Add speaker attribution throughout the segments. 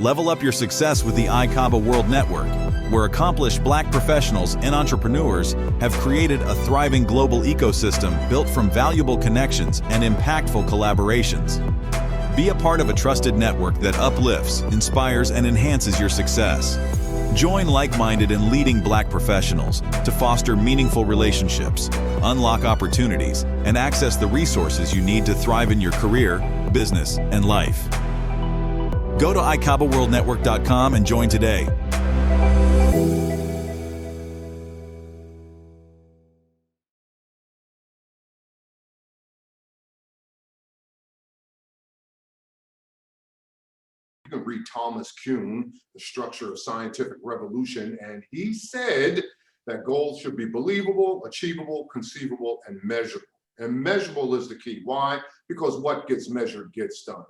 Speaker 1: Level up your success with the ICABA World Network, where accomplished Black professionals and entrepreneurs have created a thriving global ecosystem built from valuable connections and impactful collaborations. Be a part of a trusted network that uplifts, inspires, and enhances your success. Join like-minded and leading Black professionals to foster meaningful relationships, unlock opportunities, and access the resources you need to thrive in your career, business, and life. Go to ICABAWorldNetwork.com and join today.
Speaker 2: You can read Thomas Kuhn, The Structure of Scientific Revolution, and he said that goals should be believable, achievable, conceivable, and measurable. And measurable is the key. Why? Because what gets measured gets done.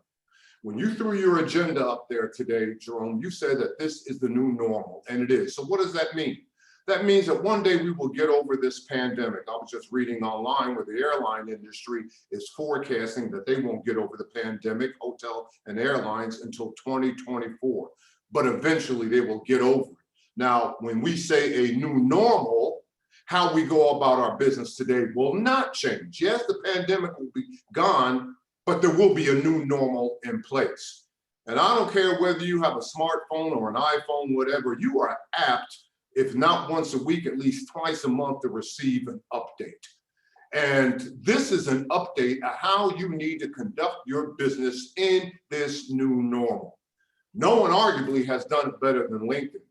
Speaker 2: When you threw your agenda up there today, Jerome, you said that this is the new normal, and it is. So what does that mean? That means that one day we will get over this pandemic. I was just reading online where the airline industry is forecasting that they won't get over the pandemic, hotel and airlines, until 2024. But eventually they will get over it. Now, when we say a new normal, how we go about our business today will not change. Yes, the pandemic will be gone, but there will be a new normal in place. And I don't care whether you have a smartphone or an iPhone, whatever, you are apt, if not once a week, at least twice a month, to receive an update. And this is an update of how you need to conduct your business in this new normal. No one arguably has done it better than LinkedIn.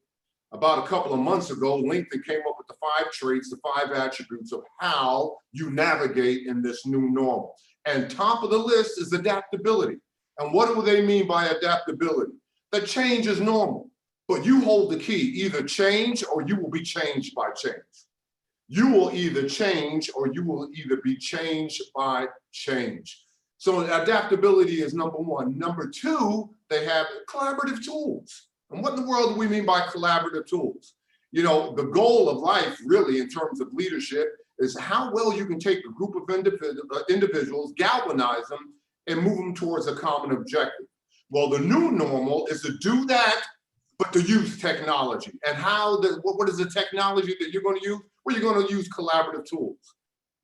Speaker 2: About a couple of months ago, LinkedIn came up with the 5 traits, the 5 attributes of how you navigate in this new normal. And top of the list is adaptability. And what do they mean by adaptability? That change is normal. But you hold the key, either change or you will be changed by change. You will either change or you will either be changed by change. So adaptability is number one. Number two, they have collaborative tools. And what in the world do we mean by collaborative tools? You know, the goal of life really in terms of leadership is how well you can take a group of individuals, galvanize them, and move them towards a common objective. Well, the new normal is to do that, but to use technology. And what is the technology that you're going to use? Well, you're going to use collaborative tools.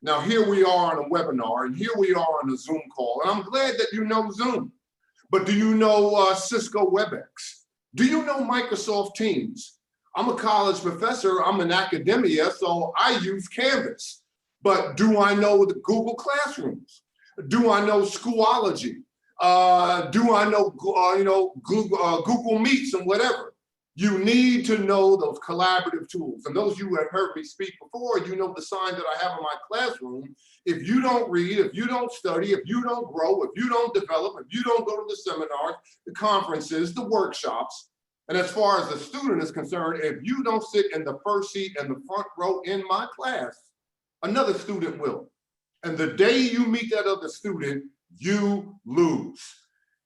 Speaker 2: Now, here we are on a webinar, and here we are on a Zoom call, and I'm glad that you know Zoom. But do you know Cisco WebEx? Do you know Microsoft Teams? I'm a college professor, I'm in academia, so I use Canvas. But do I know the Google Classrooms? Do I know Schoology? Do I know, Google Meets and whatever? You need to know those collaborative tools. And those of you who have heard me speak before, you know the sign that I have in my classroom. If you don't read, if you don't study, if you don't grow, if you don't develop, if you don't go to the seminars, the conferences, the workshops, and as far as the student is concerned, if you don't sit in the first seat and the front row in my class, another student will. And the day you meet that other student, you lose.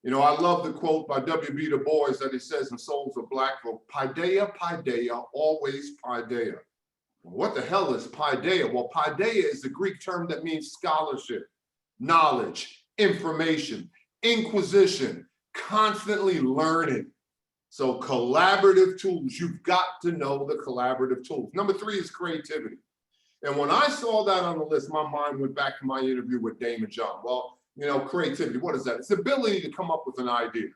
Speaker 2: You know, I love the quote by W.B. Du Bois that he says in Souls of Black Folk, paideia, paideia, always paideia. What the hell is paideia? Well, paideia is the Greek term that means scholarship, knowledge, information, inquisition, constantly learning. So collaborative tools, you've got to know the collaborative tools. Number 3 is creativity. And when I saw that on the list, my mind went back to my interview with Damon John. Well, you know, creativity, what is that? It's the ability to come up with an idea.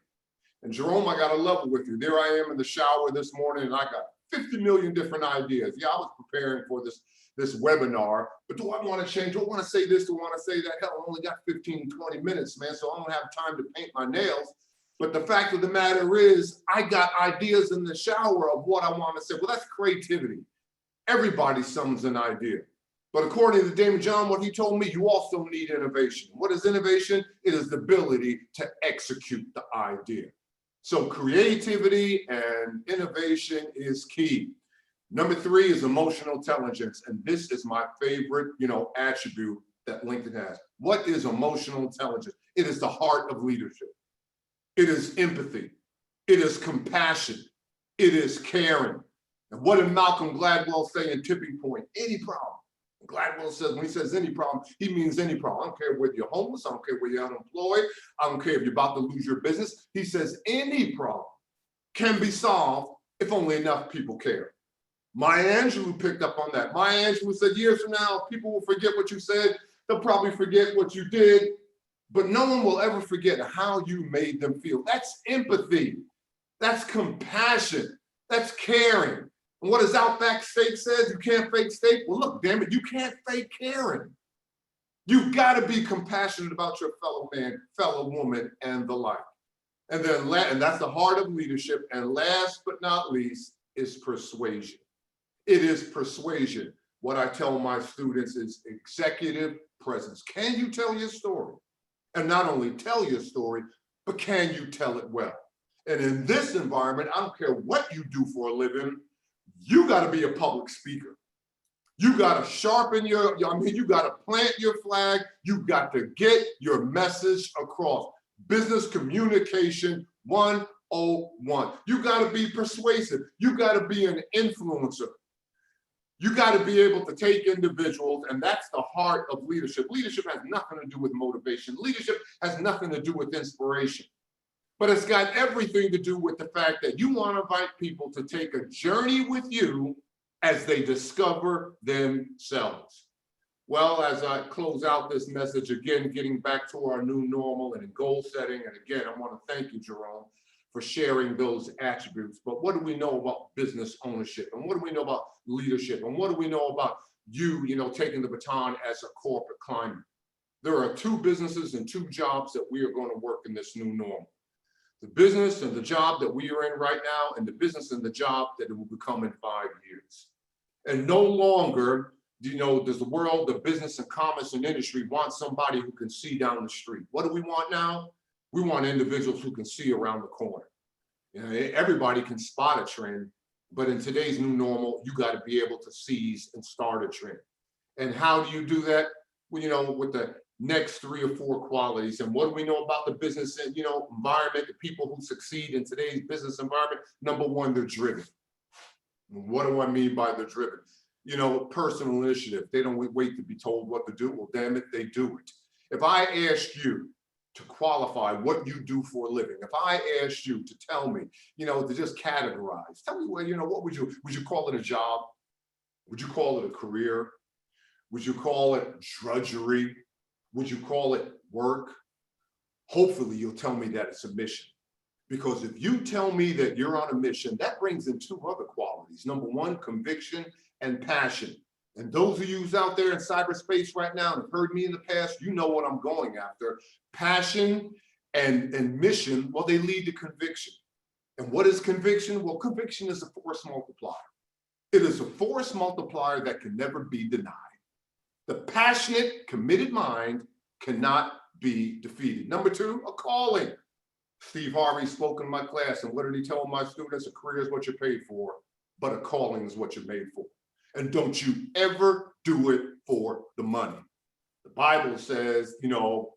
Speaker 2: And Jerome, I got to level with you. There I am in the shower this morning and I got 50 million different ideas. Yeah, I was preparing for this webinar, but do I want to change? Do I want to say this? Do I want to say that? Hell, I only got 15, 20 minutes, man, so I don't have time to paint my nails. But the fact of the matter is, I got ideas in the shower of what I want to say. Well, that's creativity. Everybody summons an idea. But according to Damon John, what he told me, you also need innovation. What is innovation? It is the ability to execute the idea. So creativity and innovation is key. Number 3 is emotional intelligence. And this is my favorite, attribute that LinkedIn has. What is emotional intelligence? It is the heart of leadership. It is empathy. It is compassion. It is caring. And what did Malcolm Gladwell say in Tipping Point? Any problem. Gladwell says, when he says any problem, he means any problem. I don't care whether you're homeless. I don't care whether you're unemployed. I don't care if you're about to lose your business. He says any problem. can be solved if only enough people care. Maya Angelou picked up on that. Maya Angelou said years from now, people will forget what you said. They'll probably forget what you did, but no one will ever forget how you made them feel. That's empathy. That's compassion. That's caring. And what does Outback Steak says? You can't fake steak. Well, look, damn it, you can't fake caring. You've got to be compassionate about your fellow man, fellow woman, and the like. And then, and that's the heart of leadership. And last but not least is persuasion. It is persuasion. What I tell my students is executive presence. Can you tell your story? And not only tell your story, but can you tell it well? And in this environment, I don't care what you do for a living, you got to be a public speaker. You got to sharpen you got to plant your flag. You got to get your message across. Business communication 101. You got to be persuasive. You got to be an influencer. You got to be able to take individuals, and that's the heart of leadership. Leadership has nothing to do with motivation. Leadership has nothing to do with inspiration. But it's got everything to do with the fact that you want to invite people to take a journey with you as they discover themselves. Well, as I close out this message, again, getting back to our new normal and in goal setting, and again, I want to thank you, Jerome, for sharing those attributes. But what do we know about business ownership? And what do we know about leadership? And what do we know about you taking the baton as a corporate climber? There are two businesses and two jobs that we are going to work in this new normal. The business and the job that we are in right now, and the business and the job that it will become in 5 years. And no longer, does the world of business and commerce and industry want somebody who can see down the street. What do we want now? We want individuals who can see around the corner. Everybody can spot a trend, but in today's new normal, you got to be able to seize and start a trend. And how do you do that? Well, with the next 3 or 4 qualities. And what do we know about the business and environment, the people who succeed in today's business environment? Number one, they're driven. What do I mean by they're driven? Personal initiative. They don't wait to be told what to do. Well, damn it, they do it. If I ask you to qualify what you do for a living, if I asked you to tell me, to just categorize, tell me what would you call it a job? Would you call it a career? Would you call it drudgery? Would you call it work? Hopefully you'll tell me that it's a mission. Because if you tell me that you're on a mission, that brings in 2 other qualities. Number one, conviction and passion. And those of you who's out there in cyberspace right now and have heard me in the past, you know what I'm going after. Passion and mission, well, they lead to conviction. And what is conviction? Well, conviction is a force multiplier. It is a force multiplier that can never be denied. The passionate, committed mind cannot be defeated. Number 2, a calling. Steve Harvey spoke in my class, and what did he tell my students? A career is what you're paid for, but a calling is what you're made for. And don't you ever do it for the money. The Bible says, you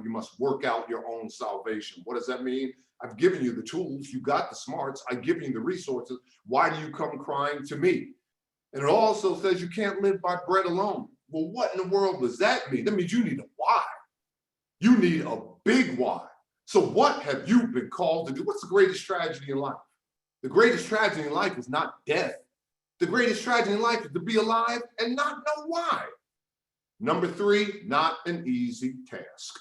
Speaker 2: must work out your own salvation. What does that mean? I've given you the tools, you got the smarts, I've given you the resources. Why do you come crying to me? And it also says you can't live by bread alone. Well, what in the world does that mean? That means you need a why. You need a big why. So what have you been called to do? What's the greatest tragedy in life? The greatest tragedy in life is not death. The greatest tragedy in life is to be alive and not know why. Number 3, not an easy task.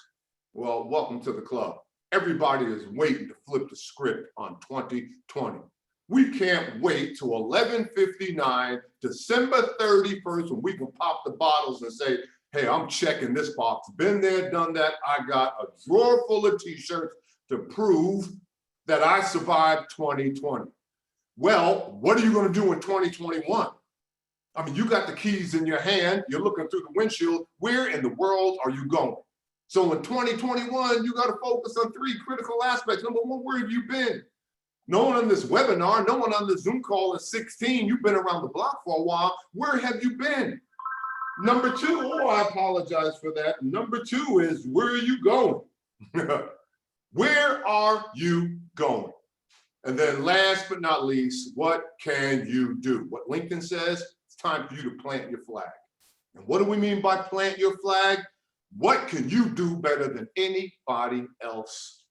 Speaker 2: Well, welcome to the club. Everybody is waiting to flip the script on 2020. We can't wait till 11:59, December 31st, when we can pop the bottles and say, hey, I'm checking this box. Been there, done that. I got a drawer full of t-shirts to prove that I survived 2020. Well, what are you going to do in 2021? I mean, you got the keys in your hand. You're looking through the windshield. Where in the world are you going? So in 2021, you got to focus on 3 critical aspects. Number 1, where have you been? No one on this webinar, no one on the Zoom call is 16. You've been around the block for a while. Where have you been? Number 2, I apologize for that. Number 2 is, where are you going? Where are you going? And then last but not least, what can you do? What LinkedIn says, it's time for you to plant your flag. And what do we mean by plant your flag? What can you do better than anybody else?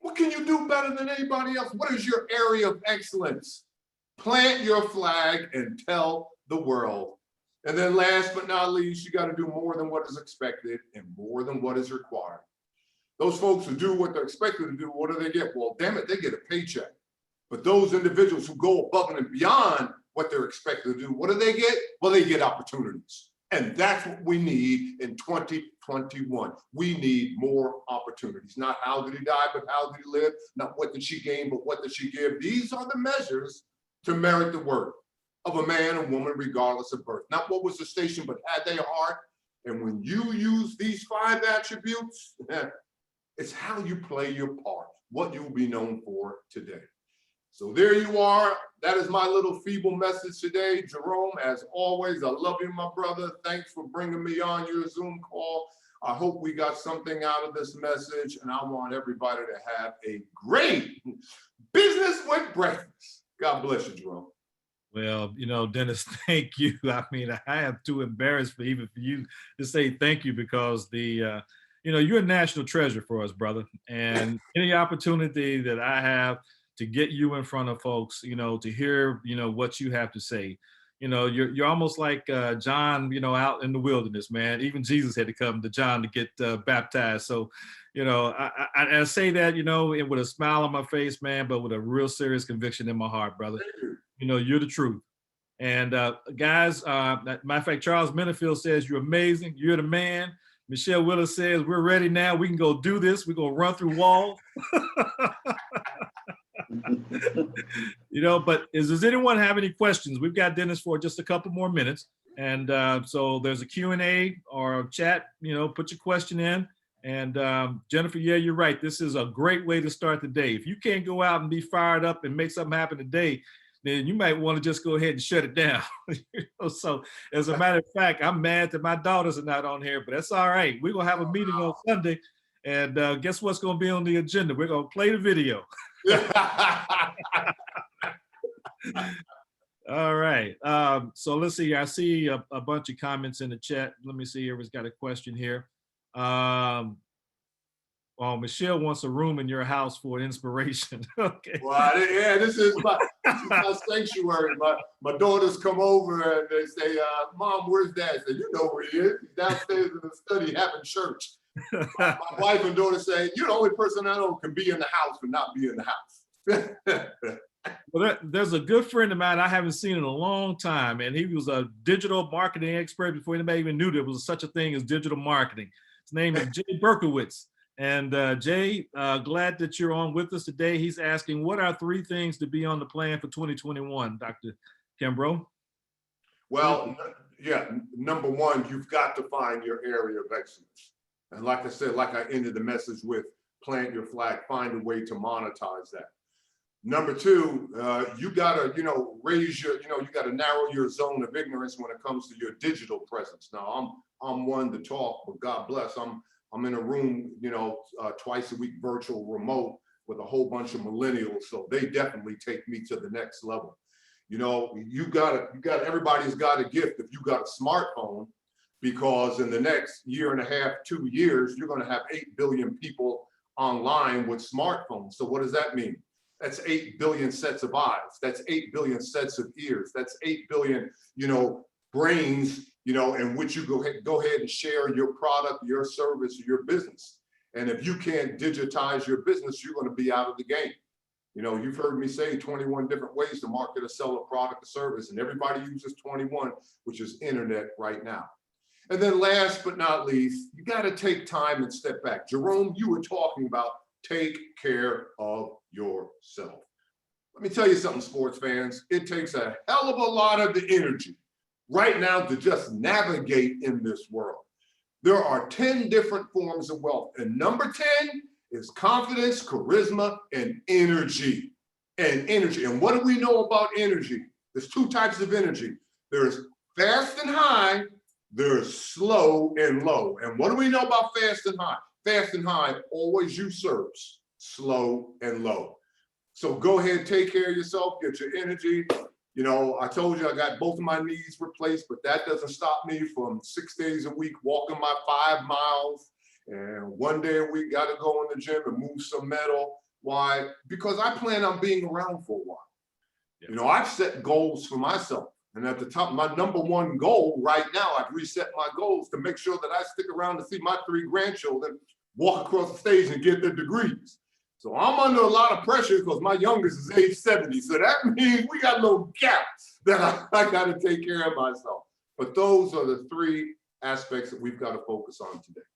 Speaker 2: What can you do better than anybody else? What is your area of excellence? Plant your flag and tell the world. And then last but not least, you got to do more than what is expected and more than what is required. Those folks who do what they're expected to do, what do they get? Well, damn it, they get a paycheck. But those individuals who go above and beyond what they're expected to do, what do they get? Well, they get opportunities. And that's what we need in 2021. We need more opportunities. Not how did he die, but how did he live? Not what did she gain, but what did she give? These are the measures to merit the worth of a man and woman, regardless of birth. Not what was the station, but had they a heart. And when you use these 5 attributes, it's how you play your part, what you'll be known for today. So there you are. That is my little feeble message today. Jerome, as always, I love you, my brother. Thanks for bringing me on your Zoom call. I hope we got something out of this message, and I want everybody to have a great business with breakfast. God bless you, Jerome.
Speaker 3: Well, you know, Dennis, thank you. I mean, I am too embarrassed for even for you to say thank you, because the, you know, you're a national treasure for us, brother. And any opportunity that I have to get you in front of folks, you know, to hear, you know, what you have to say. You know, you're almost like John, you know, out in the wilderness, man. Even Jesus had to come to John to get baptized. So, you know, I say that, you know, with a smile on my face, man, but with a real serious conviction in my heart, brother. You know, you're the truth. And guys, matter of fact, Charles Minifield says you're amazing. You're the man. Michelle Willis says we're ready now. We can go do this. We're going to run through walls. You know, but does anyone have any questions? We've got Dennis for just a couple more minutes. And so there's a Q&A or a chat, you know, put your question in. And Jennifer, yeah, you're right. This is a great way to start the day. If you can't go out and be fired up and make something happen today, then you might want to just go ahead and shut it down. You know, so as a matter of fact, I'm mad that my daughters are not on here, but that's all right. We're going to have a meeting on Sunday. And guess what's going to be on the agenda? We're going to play the video. All right. So let's see. I see a bunch of comments in the chat. Let me see. Everyone's got a question here. Oh, Michelle wants a room in your house for inspiration. Okay.
Speaker 2: Well, yeah, this is my sanctuary. My daughters come over and they say, Mom, where's Dad? I said, you know where he is. He's downstairs in the study having church. My wife and daughter say, you're the only person I know can be in the house but not be in the house.
Speaker 3: Well, there's a good friend of mine I haven't seen in a long time, and he was a digital marketing expert before anybody even knew there was such a thing as digital marketing. His name is Jay Berkowitz. And Jay, glad that you're on with us today. He's asking, what are 3 things to be on the plan for 2021, Dr. Kimbro?
Speaker 2: Well, yeah, number 1, you've got to find your area of excellence. And like I said, like I ended the message with, plant your flag, find a way to monetize that. Number 2, you gotta, you know, raise your, you know, you gotta narrow your zone of ignorance when it comes to your digital presence. Now, I'm one to talk, but God bless, I'm in a room, you know, twice a week, virtual, remote, with a whole bunch of millennials. So they definitely take me to the next level. You know, everybody's got a gift if you got a smartphone, because in the next year and a half, 2 years, you're going to have 8 billion people online with smartphones. So what does that mean? That's 8 billion sets of eyes. That's 8 billion sets of ears. That's 8 billion, you know, brains, you know, in which you go ahead and share your product, your service, your business. And if you can't digitize your business, you're going to be out of the game. You know, you've heard me say 21 different ways to market or sell a product or service, and everybody uses 21, which is internet right now. And then last but not least, you got to take time and step back. Jerome, you were talking about take care of yourself. Let me tell you something, sports fans. It takes a hell of a lot of the energy right now to just navigate in this world. There are 10 different forms of wealth, and number 10 is confidence, charisma, and energy. And what do we know about energy? There's 2 types of energy. There's fast and high, there's slow and low. And what do we know about fast and high? Fast and high always usurps slow and low. So go ahead, take care of yourself, get your energy. You know, I told you I got both of my knees replaced, but that doesn't stop me from 6 days a week walking my 5 miles. And 1 day a week, got to go in the gym and move some metal. Why? Because I plan on being around for a while.
Speaker 3: Yes.
Speaker 2: You know, I've set goals for myself. And at the top, my number one goal right now, I've reset my goals to make sure that I stick around to see my 3 grandchildren walk across the stage and get their degrees. So I'm under a lot of pressure because my youngest is age 70. So that means we got a little gap that I got to take care of myself. But those are the 3 aspects that we've got to focus on today.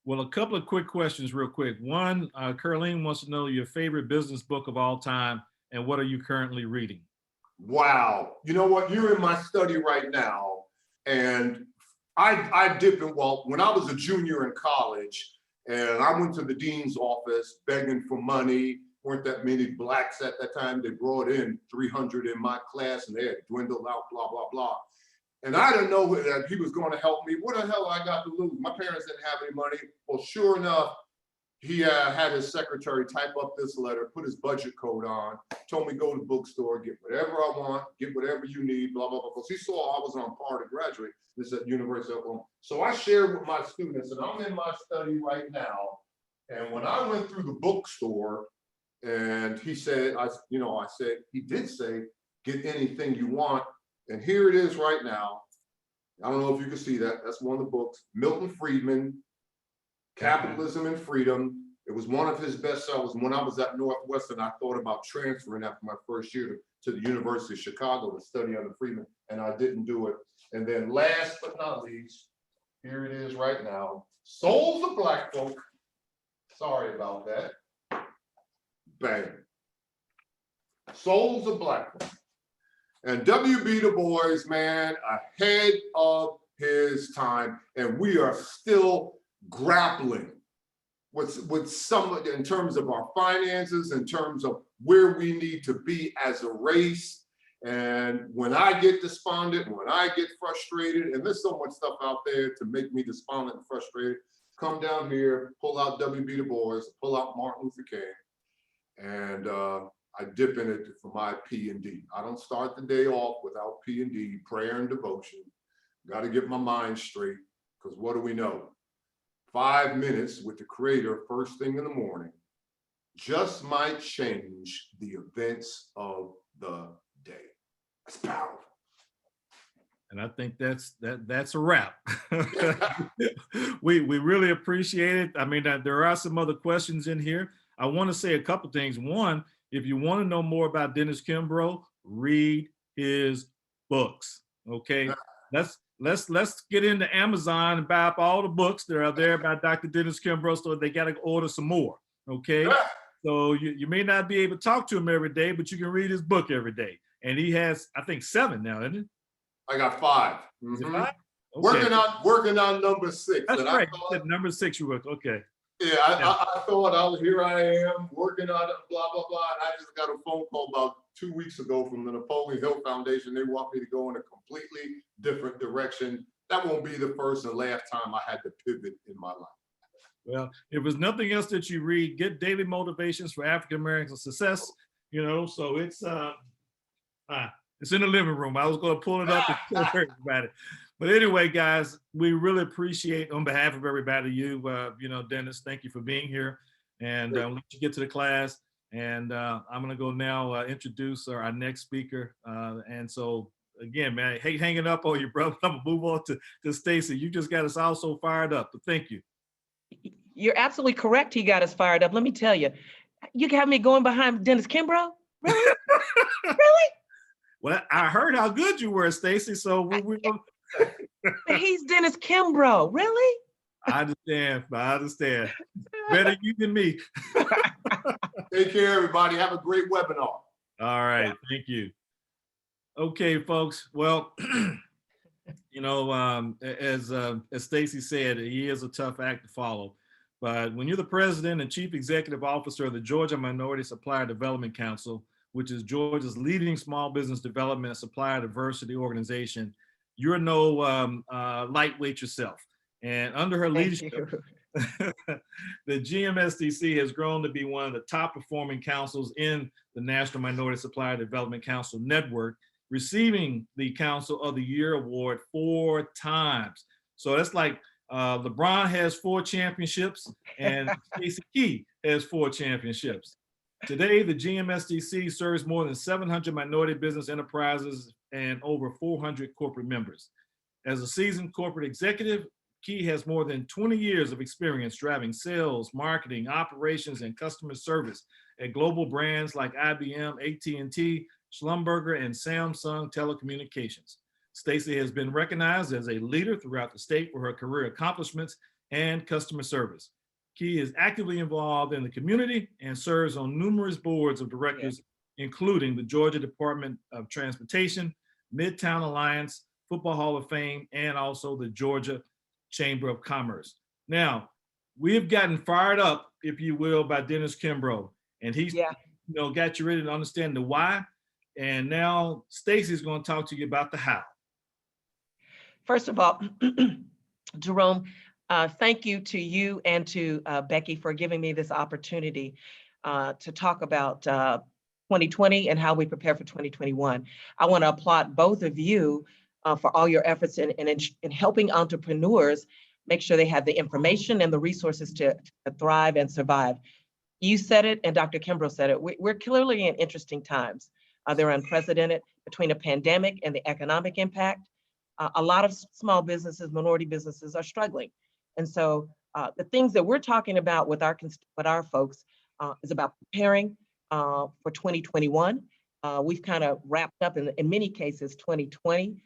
Speaker 3: Well, a couple of quick questions real quick. One, Caroline wants to know your favorite business book of all time and what are you currently reading?
Speaker 2: Wow. You know what? You're in my study right now. And I dip in, well, when I was a junior in college, and I went to the dean's office begging for money. Weren't that many blacks at that time. They brought in 300 in my class and they had dwindled out, blah, blah, blah. And I didn't know that he was going to help me. What the hell I got to lose? My parents didn't have any money. Well, sure enough, he had his secretary type up this letter, put his budget code on, told me go to the bookstore, get whatever I want, get whatever you need, blah, blah, blah. Because he saw I was on par to graduate. This at University of Oklahoma. So I shared with my students, and I'm in my study right now. And when I went through the bookstore, and he said, he did say, get anything you want. And here it is right now. I don't know if you can see that. That's one of the books. Milton Friedman, Capitalism and Freedom. It was one of his bestsellers. When I was at Northwestern, I thought about transferring after my first year to the University of Chicago to study under Friedman, and I didn't do it. And then last but not least, here it is right now. Souls of Black Folk. Sorry about that. Bang. Souls of Black Folk. And W.B. Du Bois, man, ahead of his time, and we are still grappling with some in terms of our finances, in terms of where we need to be as a race. And when I get despondent, when I get frustrated, and there's so much stuff out there to make me despondent and frustrated, come down here, pull out W.B. Du Bois, pull out Martin Luther King, and I dip in it for my P&D. I don't start the day off without P&D, prayer and devotion. Got to get my mind straight, because what do we know? 5 minutes with the Creator first thing in the morning just might change the events of the day. That's powerful.
Speaker 3: And I think that's a wrap. we really appreciate it. I mean, there are some other questions in here. I want to say a couple things. One, if you want to know more about Dennis Kimbro, read his books. Okay, let's get into Amazon and buy up all the books that are there by Dr. Dennis Kimbro, so they got to order some more. Okay, so you may not be able to talk to him every day, but you can read his book every day. And he has, I think, 7 now, isn't it?
Speaker 2: I got 5.
Speaker 3: Is it 5?
Speaker 2: Okay. Working on number 6.
Speaker 3: That's
Speaker 2: and
Speaker 3: right.
Speaker 2: I thought,
Speaker 3: number 6 you worked. Okay.
Speaker 2: Yeah, I thought, here I am working on it, blah, blah, blah. And I just got a phone call about 2 weeks ago from the Napoleon Hill Foundation. They want me to go in a completely different direction. That won't be the first and last time I had to pivot in my life.
Speaker 3: Well, if there's nothing else that you read, get Daily Motivations for African American Success. You know, so it's in the living room. I was going to pull it up and tell everybody. But anyway, guys, we really appreciate, on behalf of everybody, you know, Dennis, thank you for being here. And let you get to the class. And I'm going to go now introduce our next speaker. And so, again, man, I hate hanging up on you, brother. I'm going to move on to Stacey. You just got us all so fired up. But thank you.
Speaker 4: You're absolutely correct. He got us fired up. Let me tell you, you got me going behind Dennis Kimbro? Really? Really?
Speaker 3: Well, I heard how good you were, Stacey. So
Speaker 4: he's Dennis Kimbro. Really?
Speaker 3: I understand. Better you than me.
Speaker 2: Take care, everybody. Have a great webinar.
Speaker 3: All right. Thank you. Okay, folks. Well, you know, as Stacey said, he is a tough act to follow. But when you're the president and chief executive officer of the Georgia Minority Supplier Development Council, which is Georgia's leading small business development and supplier diversity organization, you're no lightweight yourself. And under her leadership, the GMSDC has grown to be one of the top performing councils in the National Minority Supplier Development Council network, receiving the Council of the Year award 4 times. So that's like LeBron has 4 championships and Stacey Key has 4 championships. Today, the GMSDC serves more than 700 minority business enterprises and over 400 corporate members. As a seasoned corporate executive, Key has more than 20 years of experience driving sales, marketing, operations, and customer service at global brands like IBM, AT&T, Schlumberger, and Samsung Telecommunications. Stacey has been recognized as a leader throughout the state for her career accomplishments and customer service. Key is actively involved in the community and serves on numerous boards of directors, including the Georgia Department of Transportation, Midtown Alliance, Football Hall of Fame, and also the Georgia Chamber of Commerce. Now, we've gotten fired up, if you will, by Dennis Kimbro, and he's got you ready to understand the why. And now Stacey's going to talk to you about the how.
Speaker 4: First of all, Jerome, thank you to you and to Becky for giving me this opportunity to talk about 2020 and how we prepare for 2021. I want to applaud both of you for all your efforts in helping entrepreneurs make sure they have the information and the resources to thrive and survive. You said it, and Dr. Kimbro said it. We're clearly in interesting times. They're unprecedented between a pandemic and the economic impact. A lot of small businesses, minority businesses are struggling. And so the things that we're talking about with our folks is about preparing for 2021. We've kind of wrapped up in many cases 2020.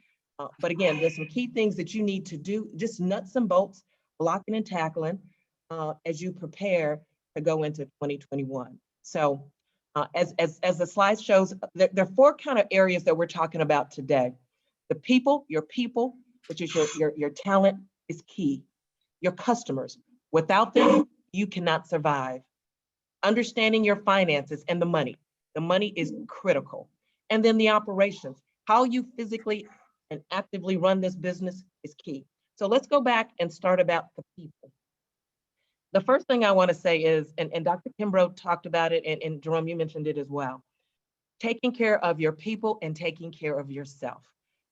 Speaker 4: But again, there's some key things that you need to do, just nuts and bolts, blocking and tackling as you prepare to go into 2021. So as the slide shows, there are four kind of areas that we're talking about today. The people, which is your talent, is key. Your customers, without them, you cannot survive. Understanding your finances and the money is critical. And then the operations, how you physically and actively run this business is key. So let's go back and start about the people. The first thing I want to say is, and Dr. Kimbro talked about it, and Jerome, you mentioned it as well, taking care of your people and taking care of yourself.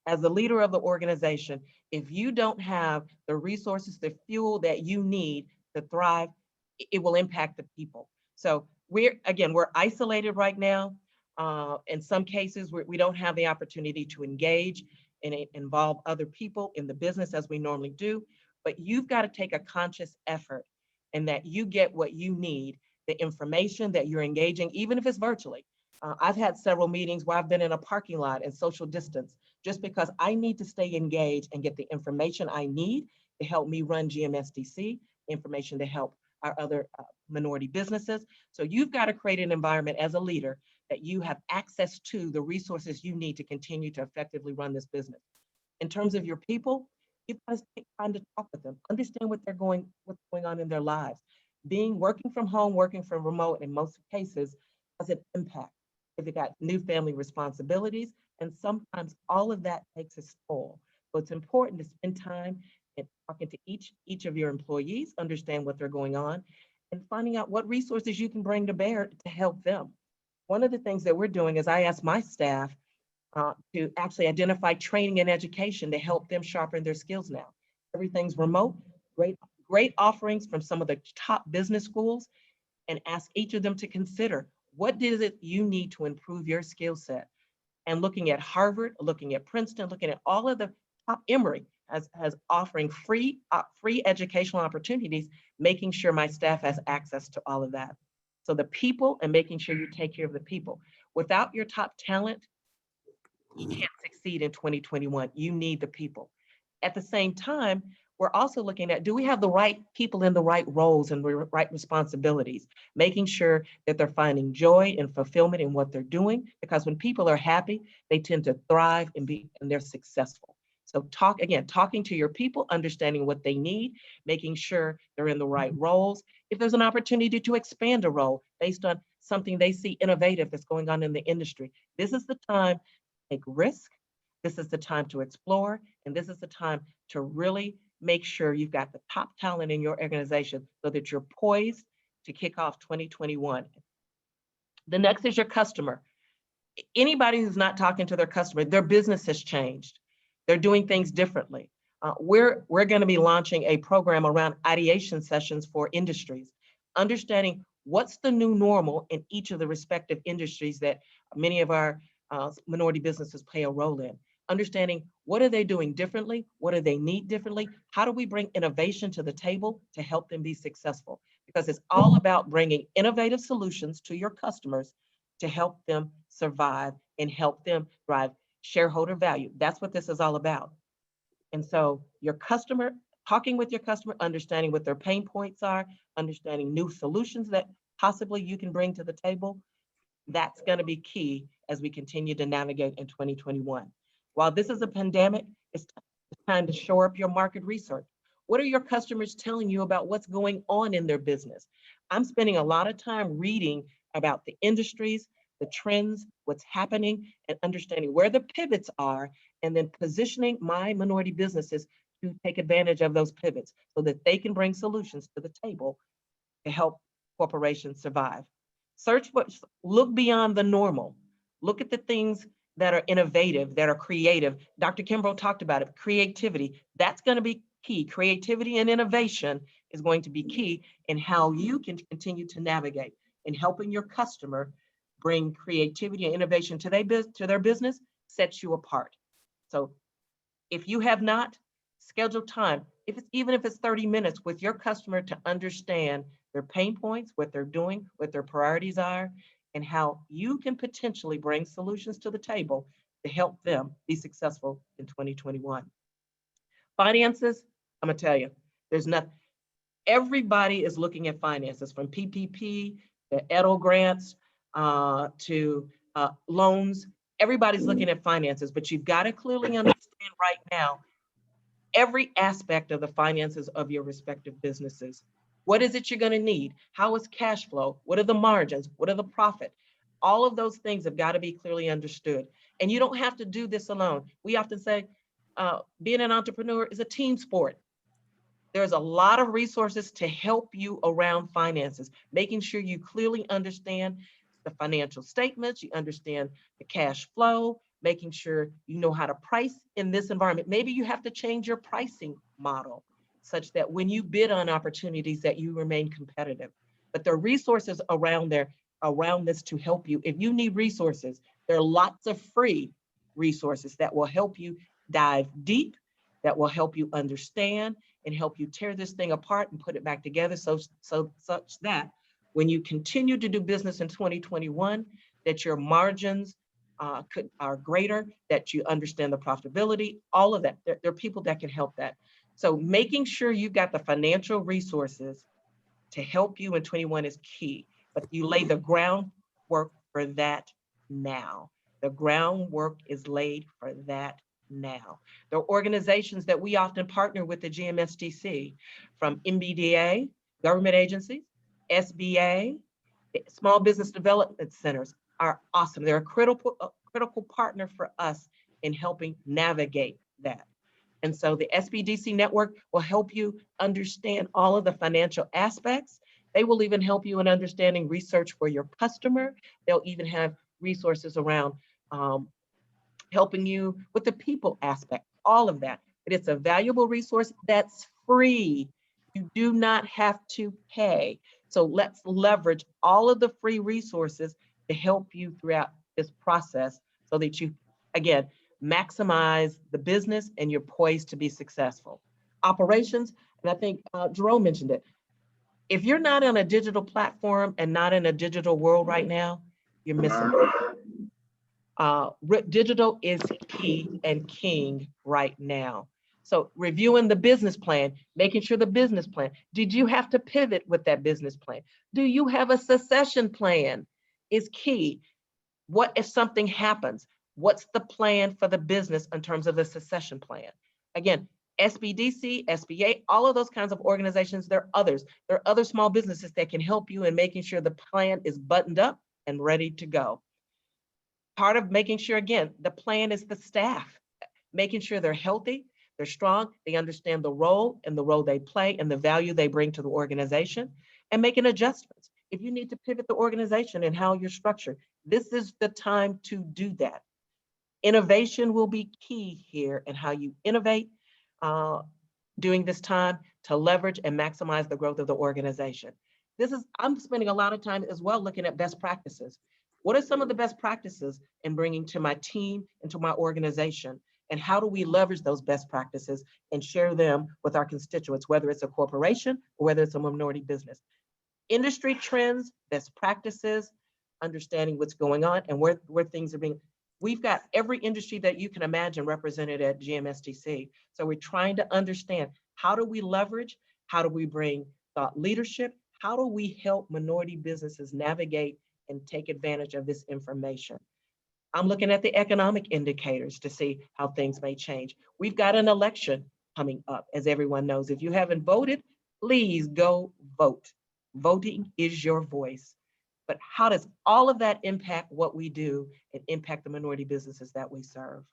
Speaker 4: As the leader of the organization, if you don't have the resources, the fuel that you need to thrive, it will impact the people. So we're isolated right now. In some cases, we don't have the opportunity to engage and involve other people in the business as we normally do, but you've got to take a conscious effort in that you get what you need, the information that you're engaging, even if it's virtually. I've had several meetings where I've been in a parking lot and social distance, just because I need to stay engaged and get the information I need to help me run GMSDC, information to help our other minority businesses. So you've got to create an environment as a leader that you have access to the resources you need to continue to effectively run this business. In terms of your people, you've got to take time to talk with them, understand what's going on in their lives. Working from home, working from remote in most cases has an impact. If you got new family responsibilities, and sometimes all of that takes a toll. So it's important to spend time and talking to each of your employees, understand what they're going on, and finding out what resources you can bring to bear to help them. One of the things that we're doing is I ask my staff to actually identify training and education to help them sharpen their skills now. Everything's remote, great offerings from some of the top business schools, and ask each of them to consider what is it you need to improve your skill set. And looking at Harvard, looking at Princeton, looking at all of the top, Emory has offering free educational opportunities, making sure my staff has access to all of that. So the people, and making sure you take care of the people. Without your top talent, you can't succeed in 2021. You need the people. At the same time, we're also looking at, do we have the right people in the right roles and right responsibilities, making sure that they're finding joy and fulfillment in what they're doing, because when people are happy, they tend to thrive and they're successful. So talking to your people, understanding what they need, making sure they're in the right roles. If there's an opportunity to expand a role based on something they see innovative that's going on in the industry, this is the time to take risk. This is the time to explore, and this is the time to really make sure you've got the top talent in your organization so that you're poised to kick off 2021. The next is your customer. Anybody who's not talking to their customer, their business has changed. They're doing things differently. We're going to be launching a program around ideation sessions for industries, understanding What's the new normal in each of the respective industries that many of our minority businesses play a role in? Understanding what are they doing differently? What do they need differently? How do we bring innovation to the table to help them be successful? Because it's all about bringing innovative solutions to your customers to help them survive and help them drive shareholder value. That's what this is all about. And so your customer, talking with your customer, understanding what their pain points are, understanding new solutions that possibly you can bring to the table, that's going to be key as we continue to navigate in 2021. While this is a pandemic, it's time to shore up your market research. What are your customers telling you about what's going on in their business? I'm spending a lot of time reading about the industries, the trends, what's happening, and understanding where the pivots are, and then positioning my minority businesses to take advantage of those pivots so that they can bring solutions to the table to help corporations survive. Look beyond the normal. Look at the things that are innovative, that are creative. Dr. Kimbro talked about it, creativity. That's going to be key. Creativity and innovation is going to be key in how you can continue to navigate in helping your customer bring creativity and innovation to their business, sets you apart. So if you have not scheduled time, even if it's 30 minutes with your customer to understand their pain points, what they're doing, what their priorities are, and how you can potentially bring solutions to the table to help them be successful in 2021. Finances, I'm gonna tell you, there's nothing, everybody is looking at finances, from PPP to EDL grants to loans. Everybody's looking at finances, but you've got to clearly understand right now every aspect of the finances of your respective businesses. What is it you're going to need? How is cash flow? What are the margins? What are the profit? All of those things have got to be clearly understood. And you don't have to do this alone. We often say being an entrepreneur is a team sport. There's a lot of resources to help you around finances, making sure you clearly understand the financial statements, you understand the cash flow, making sure you know how to price in this environment. Maybe you have to change your pricing model such that when you bid on opportunities that you remain competitive. But there are resources around this to help you. If you need resources, there are lots of free resources that will help you dive deep, that will help you understand and help you tear this thing apart and put it back together such that when you continue to do business in 2021, that your margins are greater, that you understand the profitability, all of that. There are people that can help that. So making sure you've got the financial resources to help you in 21 is key, but you lay the groundwork for that now. The groundwork is laid for that now. There are organizations that we often partner with the GMSDC, from MBDA, government agencies, SBA, small business development centers are awesome. They're a critical partner for us in helping navigate that. And so the SBDC network will help you understand all of the financial aspects. They will even help you in understanding research for your customer. They'll even have resources around helping you with the people aspect, all of that. But it's a valuable resource that's free. You do not have to pay. So let's leverage all of the free resources to help you throughout this process so that you, again, maximize the business and you're poised to be successful. Operations, and I think Jerome mentioned it. If you're not on a digital platform and not in a digital world right now, you're missing it. Digital is key and king right now. So reviewing the business plan, making sure the business plan, did you have to pivot with that business plan? Do you have a succession plan is key. What if something happens? What's the plan for the business in terms of the succession plan? Again, SBDC, SBA, all of those kinds of organizations, there are others. There are other small businesses that can help you in making sure the plan is buttoned up and ready to go. Part of making sure, again, the plan is the staff, making sure they're healthy, they're strong, they understand the role and the role they play and the value they bring to the organization, and making adjustments. If you need to pivot the organization and how you're structured, this is the time to do that. Innovation will be key here in how you innovate during this time to leverage and maximize the growth of the organization. I'm spending a lot of time as well looking at best practices. What are some of the best practices in bringing to my team and to my organization? And how do we leverage those best practices and share them with our constituents, whether it's a corporation or whether it's a minority business? Industry trends, best practices, understanding what's going on and where things are being. We've got every industry that you can imagine represented at GMSTC. So we're trying to understand, how do we leverage? How do we bring thought leadership? How do we help minority businesses navigate and take advantage of this information? I'm looking at the economic indicators to see how things may change. We've got an election coming up, as everyone knows. If you haven't voted, please go vote. Voting is your voice. But how does all of that impact what we do and impact the minority businesses that we serve?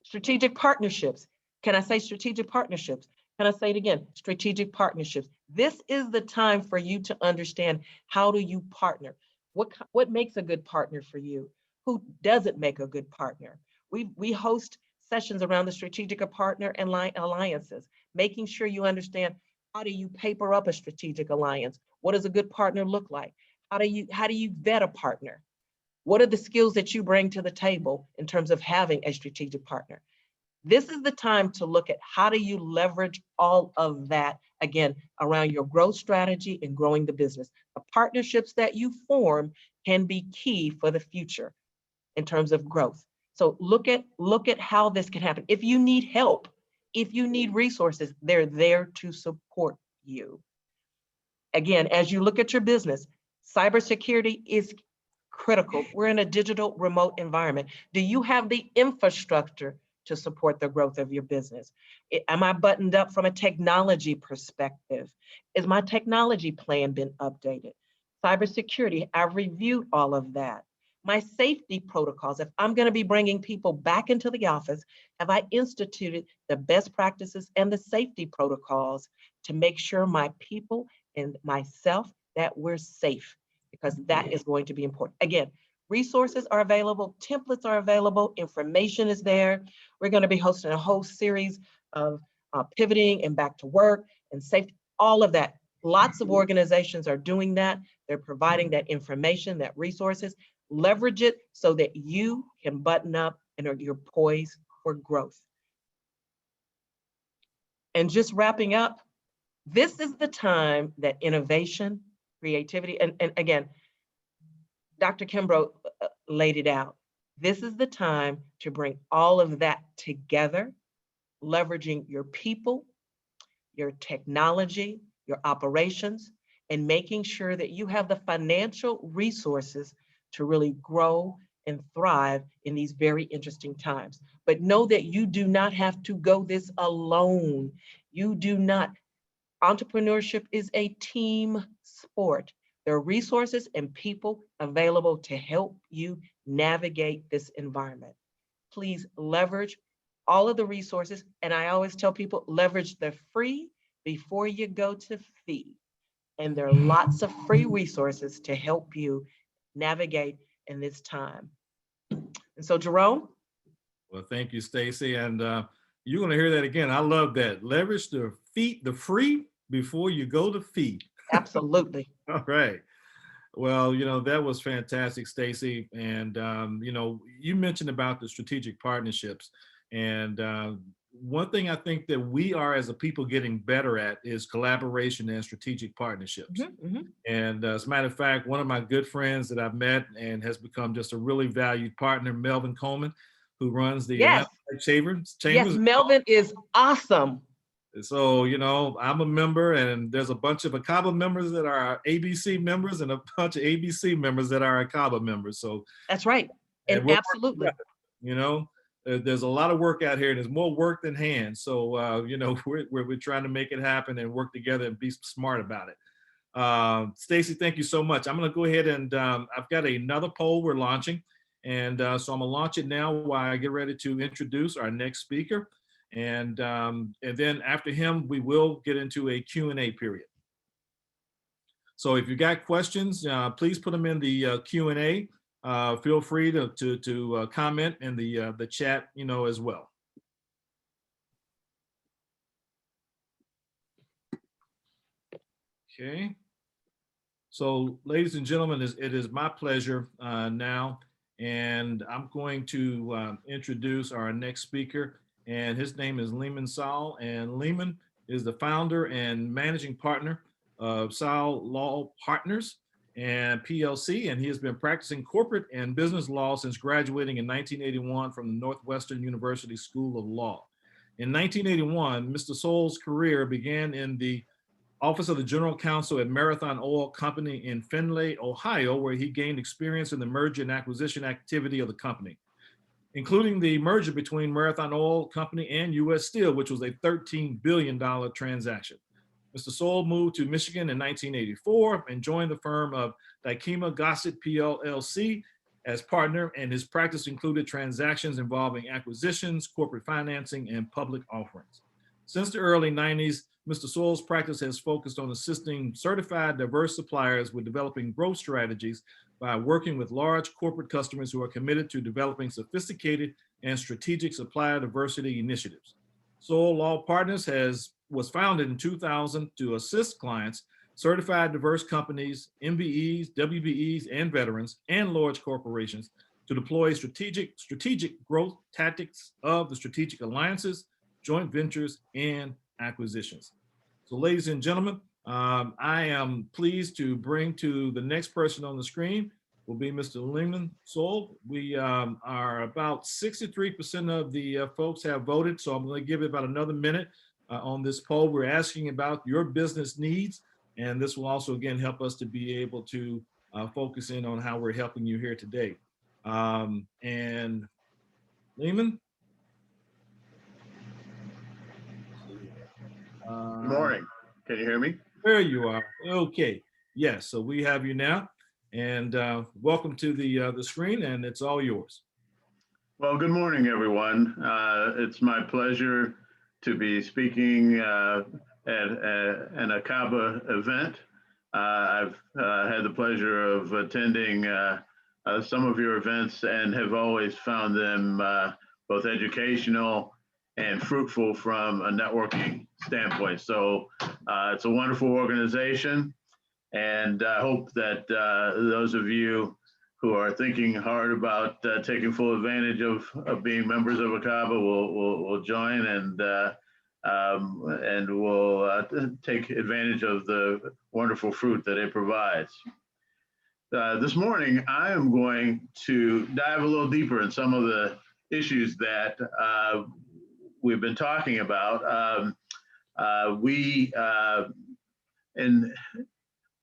Speaker 4: Strategic partnerships. Can I say strategic partnerships? Can I say it again? Strategic partnerships. This is the time for you to understand, how do you partner? What makes a good partner for you? Who doesn't make a good partner? We host sessions around the strategic partner and alliances, making sure you understand, how do you paper up a strategic alliance? What does a good partner look like? How do you vet a partner? What are the skills that you bring to the table in terms of having a strategic partner? This is the time to look at, how do you leverage all of that, again, around your growth strategy and growing the business. The partnerships that you form can be key for the future in terms of growth. So look at how this can happen. If you need help, if you need resources, they're there to support you. Again, as you look at your business, cybersecurity is critical. We're in a digital remote environment. Do you have the infrastructure to support the growth of your business? Am I buttoned up from a technology perspective? Is my technology plan been updated? Cybersecurity, I've reviewed all of that. My safety protocols, if I'm going to be bringing people back into the office, have I instituted the best practices and the safety protocols to make sure my people and myself, that we're safe? Because that is going to be important. Again, resources are available, templates are available, information is there. We're going to be hosting a whole series of pivoting and back to work and safety, all of that. Lots of organizations are doing that. They're providing that information, that resources. Leverage it so that you can button up and you're poised for growth. And just wrapping up, this is the time that innovation, creativity, and again, Dr. Kimbro laid it out. This is the time to bring all of that together, leveraging your people, your technology, your operations, and making sure that you have the financial resources to really grow and thrive in these very interesting times. But know that you do not have to go this alone. You do not. Entrepreneurship is a team sport. There are resources and people available to help you navigate this environment. Please leverage all of the resources. And I always tell people, leverage the free before you go to fee. And there are lots of free resources to help you navigate in this time. And so, Jerome.
Speaker 3: Well, thank you, Stacey. And you're going to hear that again. I love that. Leverage the free before you go to fee.
Speaker 4: Absolutely.
Speaker 3: All right. Well, that was fantastic, Stacey. And, you mentioned about the strategic partnerships. And one thing I think that we are as a people getting better at is collaboration and strategitic partnerships. And as a matter of fact, one of my good friends that I've met and has become just a really valued partner, Melvin Coleman, who runs the Chambers.
Speaker 4: Yes, Melvin is awesome.
Speaker 3: So, I'm a member, and there's a bunch of ICABA members that are ABC members and a bunch of ABC members that are ICABA members. So
Speaker 4: that's right. And absolutely.
Speaker 3: There's a lot of work out here, and there's more work than hands. So, we're trying to make it happen and work together and be smart about it. Stacey, thank you so much. I'm going to go ahead and I've got another poll we're launching. And so I'm going to launch it now while I get ready to introduce our next speaker. And then after him, we will get into a Q&A period. So if you got questions, please put them in the Q&A. Feel free to comment in the chat, as well. Okay. So, ladies and gentlemen, it is my pleasure now, and I'm going to introduce our next speaker, and his name is Leamon Sowell, and Leamon is the founder and managing partner of Sowell Law Partners and PLC, and he has been practicing corporate and business law since graduating in 1981 from the Northwestern University School of Law. In 1981, Mr. Sowell's career began in the Office of the General Counsel at Marathon Oil Company in Findlay, Ohio, where he gained experience in the merger and acquisition activity of the company, including the merger between Marathon Oil Company and U.S. Steel, which was a $13 billion transaction. Mr. Sowell moved to Michigan in 1984 and joined the firm of ICABA-Gossett PLLC as partner, and his practice included transactions involving acquisitions, corporate financing, and public offerings. Since the early 90s, Mr. Sowell's practice has focused on assisting certified diverse suppliers with developing growth strategies by working with large corporate customers who are committed to developing sophisticated and strategic supplier diversity initiatives. Sowell Law Partners was founded in 2000 to assist clients, certified diverse companies, MBEs, WBEs, and veterans, and large corporations to deploy strategic growth tactics of the strategic alliances, joint ventures, and acquisitions. So, ladies and gentlemen, I am pleased to bring to the next person on the screen will be Mr. Leamon Sowell. We are about 63% of the folks have voted, so I'm going to give it about another minute on this poll. We're asking about your business needs, and this will also, again, help us to be able to focus in on how we're helping you here today. And Leamon?
Speaker 5: Good morning. Can you hear me?
Speaker 3: There you are. Okay. Yes. So we have you now, and welcome to the screen, and it's all yours.
Speaker 5: Well, good morning, everyone. It's my pleasure to be speaking at an ICABA event. I've had the pleasure of attending some of your events and have always found them both educational and fruitful from a networking standpoint. So it's a wonderful organization, and I hope that those of you who are thinking hard about taking full advantage of being members of ICABA will join and will take advantage of the wonderful fruit that it provides. This morning, I am going to dive a little deeper in some of the issues that we've been talking about. We in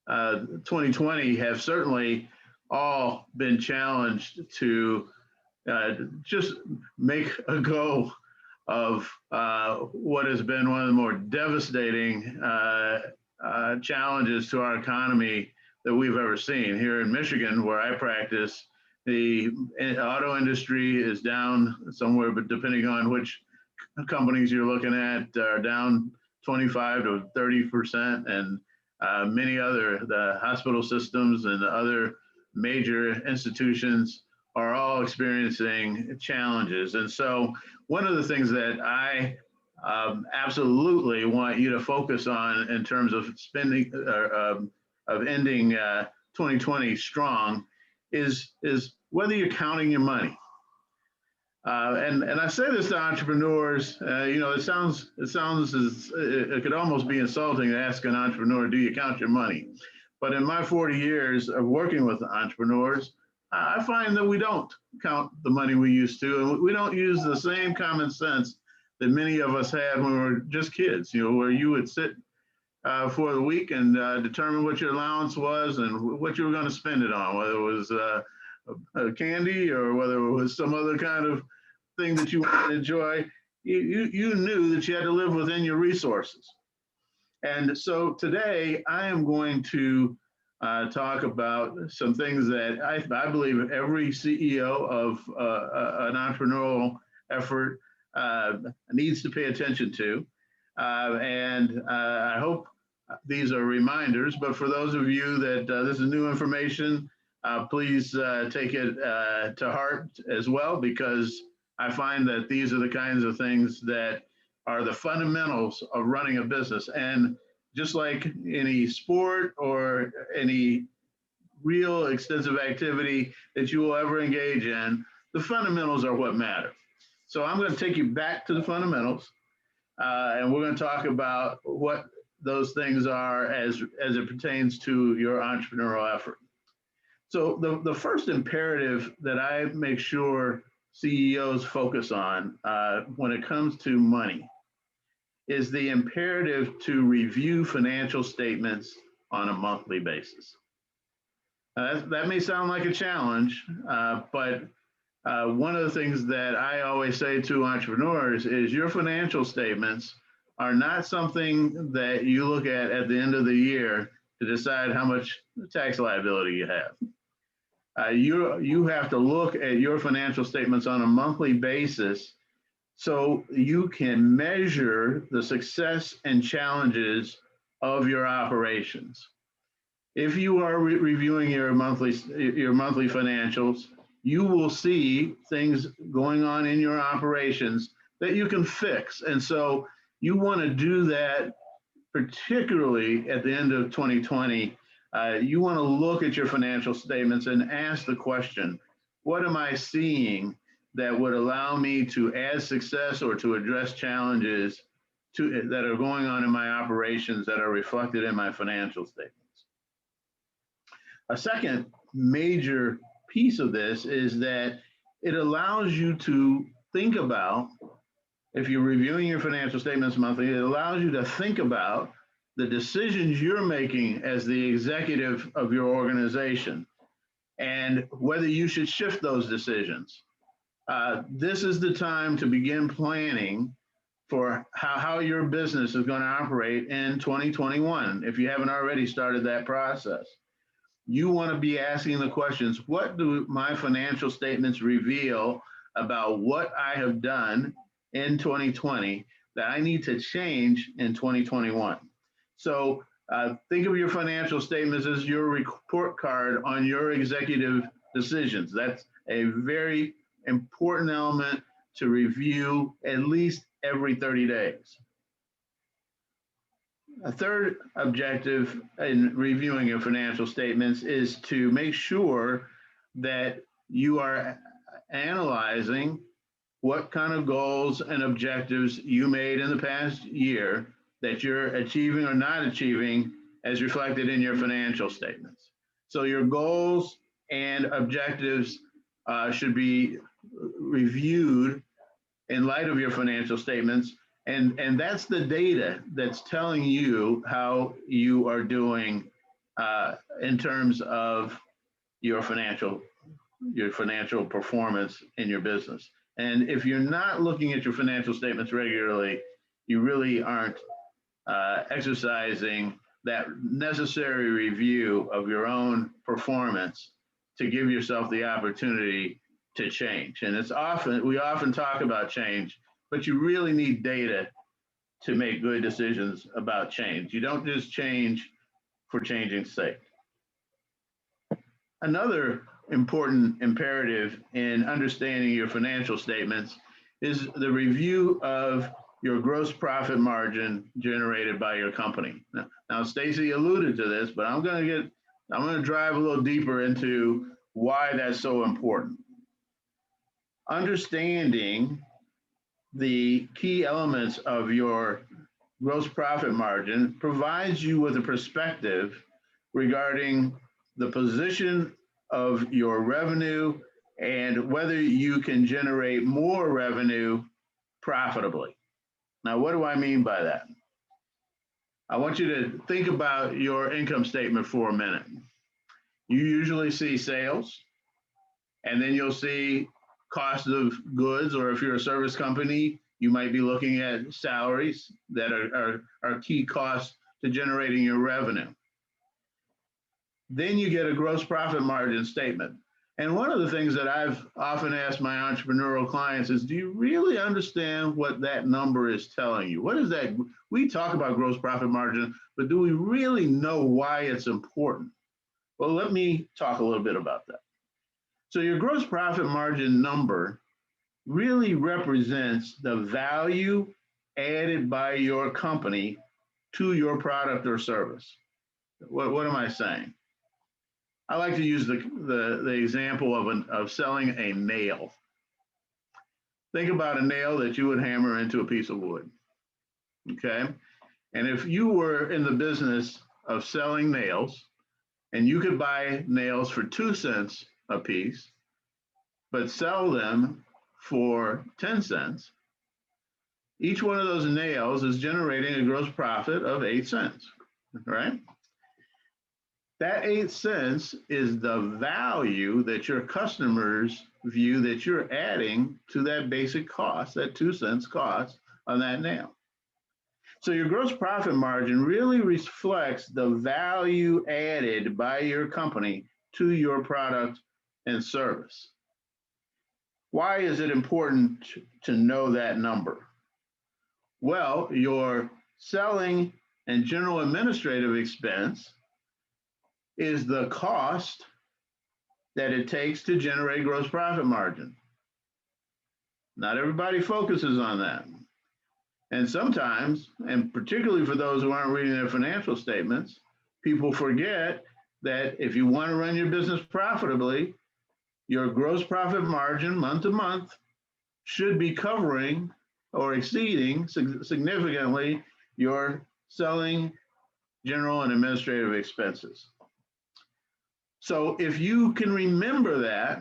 Speaker 5: 2020 have certainly all been challenged to just make a go of what has been one of the more devastating challenges to our economy that we've ever seen. Here in Michigan, where I practice, the auto industry is down somewhere, but depending on which companies you're looking at, are down 25 to 30%, and many other, the hospital systems and the other major institutions are all experiencing challenges. And so one of the things that I absolutely want you to focus on in terms of spending, of ending 2020 strong is whether you're counting your money. And I say this to entrepreneurs, you know, it could almost be insulting to ask an entrepreneur, do you count your money? But in my 40 years of working with entrepreneurs, I find that we don't count the money we used to, and we don't use the same common sense that many of us had when we were just kids, you know, where you would sit for the week and determine what your allowance was and what you were going to spend it on, whether it was a candy or whether it was some other kind of thing that you wanted to enjoy. You knew that you had to live within your resources. And so today I am going to talk about some things that I believe every CEO of an entrepreneurial effort needs to pay attention to. And I hope these are reminders, but for those of you that this is new information, please take it to heart as well, because I find that these are the kinds of things that are the fundamentals of running a business. And just like any sport or any real extensive activity that you will ever engage in, the fundamentals are what matter. So I'm going to take you back to the fundamentals, and we're going to talk about what those things are as it pertains to your entrepreneurial effort. So the first imperative that I make sure CEOs focus on when it comes to money is the imperative to review financial statements on a monthly basis. That may sound like a challenge, but one of the things that I always say to entrepreneurs is your financial statements are not something that you look at the end of the year to decide how much tax liability you have. You have to look at your financial statements on a monthly basis so you can measure the success and challenges of your operations. If you are reviewing your monthly financials, you will see things going on in your operations that you can fix. And so you want to do that, particularly at the end of 2020. You want to look at your financial statements and ask the question, what am I seeing that would allow me to add success or to address challenges that are going on in my operations that are reflected in my financial statements? A second major piece of this is that it allows you to think about, if you're reviewing your financial statements monthly, it allows you to think about the decisions you're making as the executive of your organization and whether you should shift those decisions. This is the time to begin planning for how your business is going to operate in 2021, if you haven't already started that process. You want to be asking the questions, what do my financial statements reveal about what I have done in 2020 that I need to change in 2021? So think of your financial statements as your report card on your executive decisions. That's a very important element to review at least every 30 days. A third objective in reviewing your financial statements is to make sure that you are analyzing what kind of goals and objectives you made in the past year that you're achieving or not achieving as reflected in your financial statements. So your goals and objectives should be reviewed in light of your financial statements. And that's the data that's telling you how you are doing in terms of your financial performance in your business. And if you're not looking at your financial statements regularly, you really aren't exercising that necessary review of your own performance to give yourself the opportunity to change. And we often talk about change, but you really need data to make good decisions about change. You don't just change for changing's sake. Another important imperative in understanding your financial statements is the review of your gross profit margin generated by your company. Now Stacey alluded to this, but I'm going to drive a little deeper into why that's so important. Understanding the key elements of your gross profit margin provides you with a perspective regarding the position of your revenue and whether you can generate more revenue profitably. Now, what do I mean by that? I want you to think about your income statement for a minute. You usually see sales, and then you'll see cost of goods, or if you're a service company, you might be looking at salaries that are key costs to generating your revenue. Then you get a gross profit margin statement. And one of the things that I've often asked my entrepreneurial clients is, do you really understand what that number is telling you? What is that? We talk about gross profit margin, but do we really know why it's important? Well, let me talk a little bit about that. So your gross profit margin number really represents the value added by your company to your product or service. What am I saying? I like to use the example of selling a nail. Think about a nail that you would hammer into a piece of wood, okay? And if you were in the business of selling nails and you could buy nails for 2 cents a piece, but sell them for 10 cents, each one of those nails is generating a gross profit of 8 cents, right? That 8 cents is the value that your customers view that you're adding to that basic cost, that 2 cents cost on that nail. So your gross profit margin really reflects the value added by your company to your product and service. Why is it important to know that number? Well, your selling and general administrative expense is the cost that it takes to generate gross profit margin. Not everybody focuses on that. And sometimes, and particularly for those who aren't reading their financial statements, people forget that if you want to run your business profitably, your gross profit margin month to month should be covering or exceeding significantly your selling, general, and administrative expenses. So if you can remember that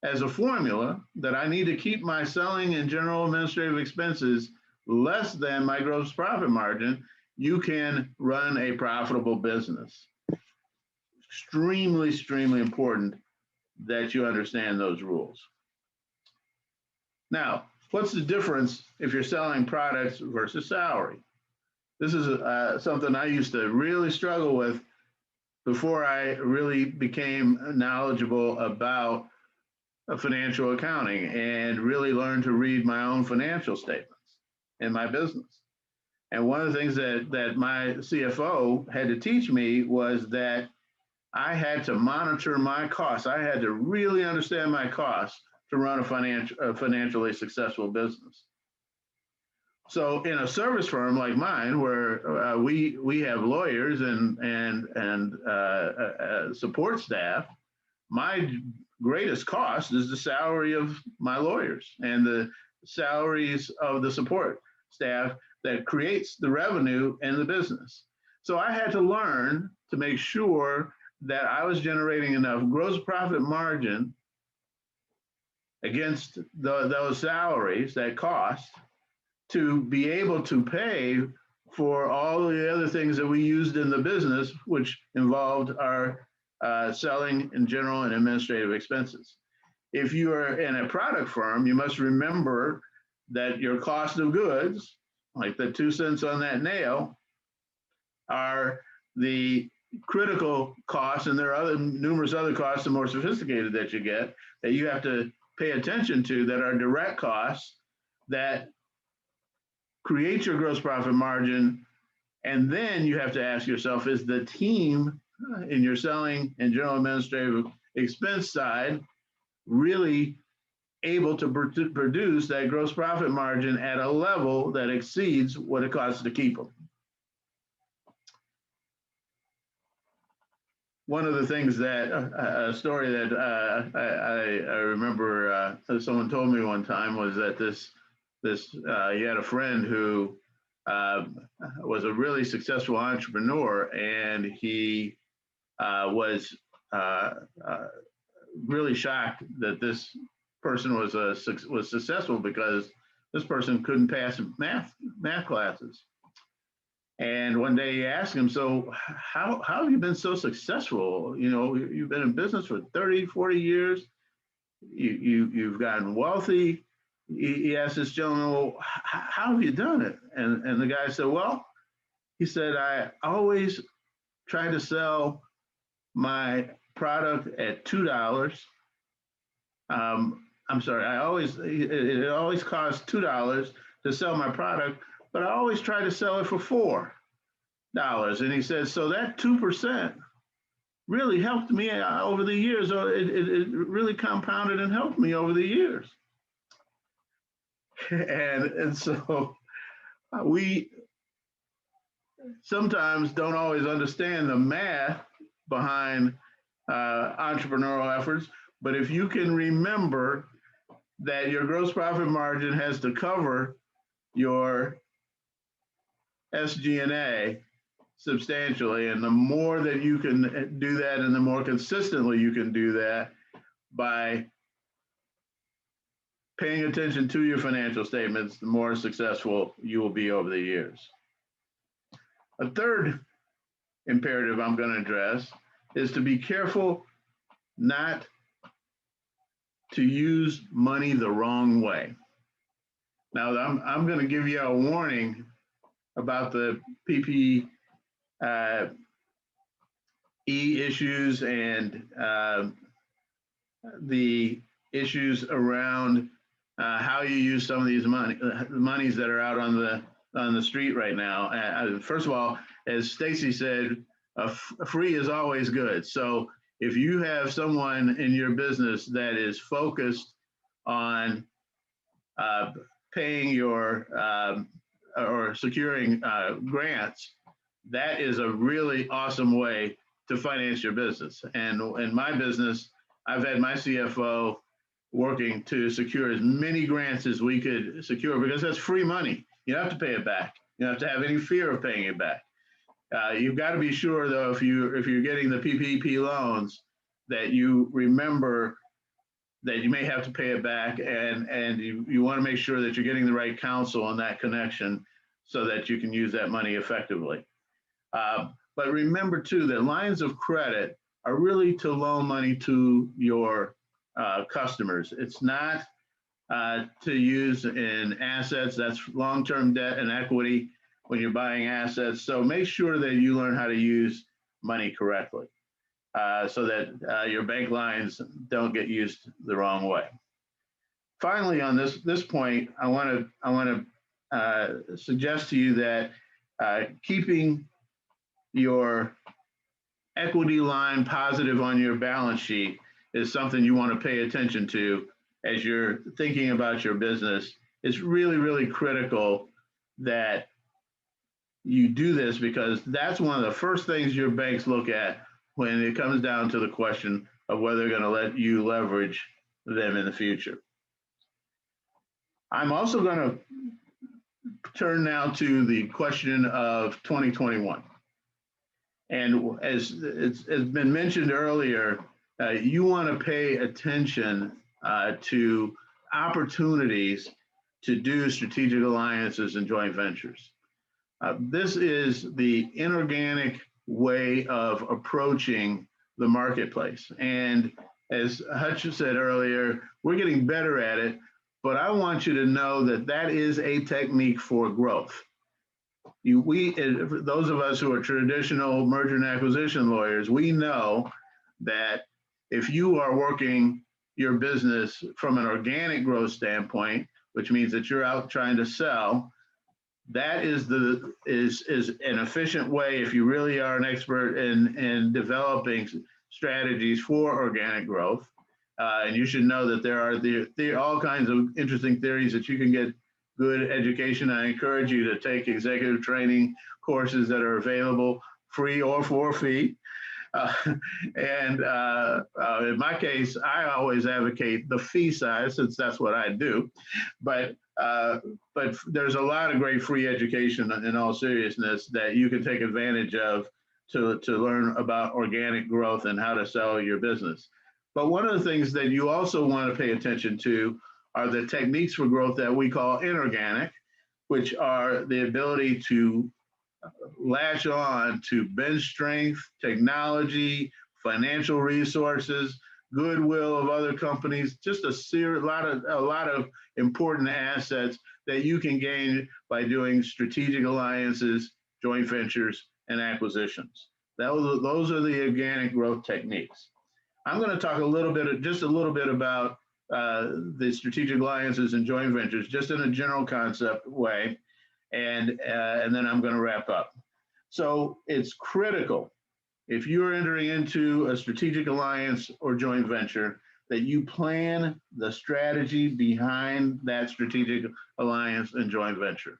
Speaker 5: as a formula, that I need to keep my selling and general administrative expenses less than my gross profit margin, you can run a profitable business. Extremely, extremely important that you understand those rules. Now, what's the difference if you're selling products versus salary? This is something I used to really struggle with before I really became knowledgeable about financial accounting and really learned to read my own financial statements in my business. And one of the things that my CFO had to teach me was that I had to monitor my costs. I had to really understand my costs to run a financially successful business. So in a service firm like mine, where we have lawyers and support staff, my greatest cost is the salary of my lawyers and the salaries of the support staff that creates the revenue in the business. So I had to learn to make sure that I was generating enough gross profit margin against those salaries, that cost, to be able to pay for all the other things that we used in the business, which involved our selling and general and administrative expenses. If you are in a product firm, you must remember that your cost of goods, like the 2 cents on that nail, are the critical costs, and there are numerous other costs, the more sophisticated that you get, that you have to pay attention to, that are direct costs that create your gross profit margin. And then you have to ask yourself, is the team in your selling and general administrative expense side really able to produce that gross profit margin at a level that exceeds what it costs to keep them? One of the things that, a story that I remember someone told me one time was that he had a friend who was a really successful entrepreneur, and he was really shocked that this person was successful because this person couldn't pass math classes. And one day he asked him, so how have you been so successful? You know, you've been in business for 30, 40 years. You've gotten wealthy. He asked this gentleman, well, how have you done it? And the guy said, well, he said, I always try to sell my product at $2. I'm sorry, it always costs $2 to sell my product, but I always try to sell it for $4. And he said, so that 2% really helped me over the years. It really compounded and helped me over the years. And so we sometimes don't always understand the math behind entrepreneurial efforts. But if you can remember that your gross profit margin has to cover your SG&A substantially, and the more that you can do that and the more consistently you can do that by paying attention to your financial statements, the more successful you will be over the years. A third imperative I'm going to address is to be careful not to use money the wrong way. Now, I'm going to give you a warning about the PPE issues and the issues around how you use some of these monies that are out on the street right now. First of all, as Stacey said, free is always good. So if you have someone in your business that is focused on paying your or securing grants, that is a really awesome way to finance your business. And in my business, I've had my CFO working to secure as many grants as we could secure, because that's free money. You don't have to pay it back. You don't have to have any fear of paying it back. You've got to be sure, though, if you're getting the PPP loans, that you remember that you may have to pay it back, and you want to make sure that you're getting the right counsel on that connection so that you can use that money effectively. But remember, too, that lines of credit are really to loan money to your customers. It's not to use in assets. That's long-term debt and equity when you're buying assets. So make sure that you learn how to use money correctly so that your bank lines don't get used the wrong way. Finally, on this point, I want to suggest to you that keeping your equity line positive on your balance sheet is something you want to pay attention to as you're thinking about your business. It's really, really critical that you do this, because that's one of the first things your banks look at when it comes down to the question of whether they're going to let you leverage them in the future. I'm also going to turn now to the question of 2021. And as it's been mentioned earlier, you want to pay attention to opportunities to do strategic alliances and joint ventures. This is the inorganic way of approaching the marketplace. And as Hutch said earlier, we're getting better at it, but I want you to know that that is a technique for growth. Those of us who are traditional merger and acquisition lawyers, we know that if you are working your business from an organic growth standpoint, which means that you're out trying to sell, that is an efficient way, if you really are an expert in developing strategies for organic growth. And you should know that there are all kinds of interesting theories that you can get good education. I encourage you to take executive training courses that are available free or for a fee. In my case, I always advocate the fee side, since that's what I do. But there's a lot of great free education, in all seriousness, that you can take advantage of to learn about organic growth and how to sell your business. But one of the things that you also want to pay attention to are the techniques for growth that we call inorganic, which are the ability to latch on to bench strength, technology, financial resources, goodwill of other companies, just a lot of important assets that you can gain by doing strategic alliances, joint ventures, and acquisitions. Those are the organic growth techniques. I'm going to talk just a little bit about the strategic alliances and joint ventures, just in a general concept way, and then I'm going to wrap up. So it's critical, if you're entering into a strategic alliance or joint venture, that you plan the strategy behind that strategic alliance and joint venture.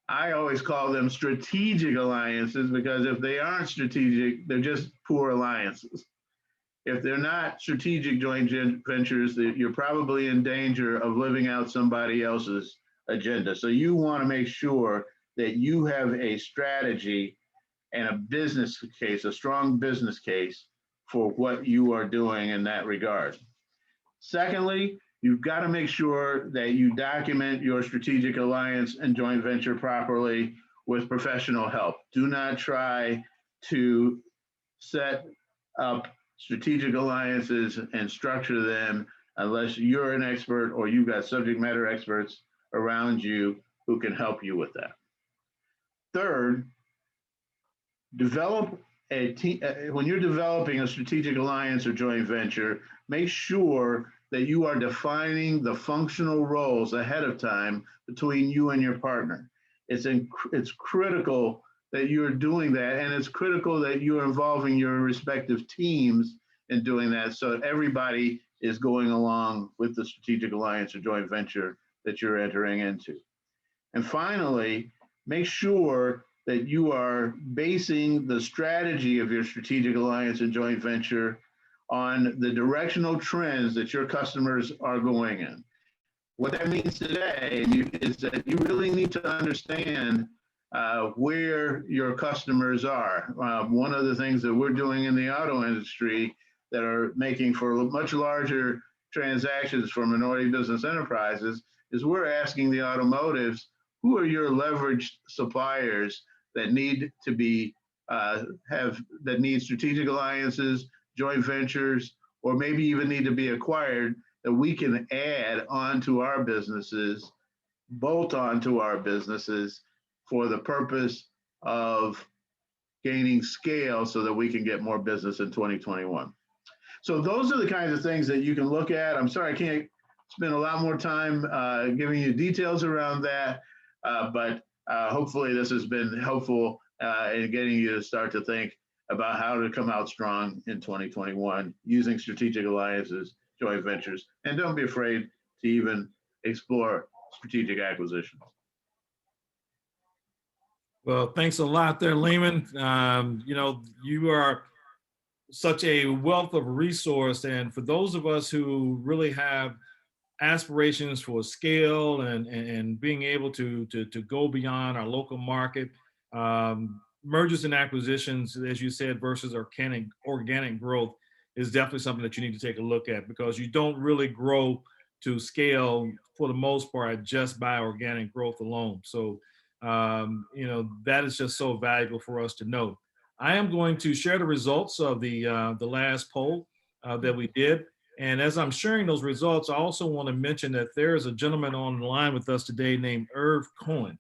Speaker 5: I always call them strategic alliances because if they aren't strategic, they're just poor alliances. If they're not strategic joint ventures, you're probably in danger of living out somebody else's agenda. So you want to make sure that you have a strategy and a business case, a strong business case for what you are doing in that regard. Secondly, you've got to make sure that you document your strategic alliance and joint venture properly with professional help. Do not try to set up strategic alliances and structure them unless you're an expert or you've got subject matter experts around you who can help you with that. Third, develop a team. When you're developing a strategic alliance or joint venture, make sure that you are defining the functional roles ahead of time between you and your partner. It's critical that you're doing that, and it's critical that you're involving your respective teams in doing that so that everybody is going along with the strategic alliance or joint venture that you're entering into. And finally, make sure that you are basing the strategy of your strategic alliance and joint venture on the directional trends that your customers are going in. What that means today is that you really need to understand where your customers are. One of the things that we're doing in the auto industry that are making for much larger transactions for minority business enterprises is we're asking the automotives, who are your leveraged suppliers that need to be that need strategic alliances, joint ventures, or maybe even need to be acquired that we can add onto our businesses, bolt onto our businesses for the purpose of gaining scale so that we can get more business in 2021. So those are the kinds of things that you can look at. I'm sorry, I can't spend a lot more time giving you details around that, but hopefully this has been helpful in getting you to start to think about how to come out strong in 2021 using strategic alliances, joint ventures, and don't be afraid to even explore strategic acquisitions.
Speaker 3: Well, thanks a lot there, Leamon. You know, you are such a wealth of resource, and for those of us who really have aspirations for scale and being able to go beyond our local market, mergers and acquisitions, as you said, versus organic growth is definitely something that you need to take a look at, because you don't really grow to scale for the most part just by organic growth alone. So, you know, that is just so valuable for us to know. I am going to share the results of the last poll that we did. And as I'm sharing those results, I also want to mention that there is a gentleman on the line with us today named Irv Cohen.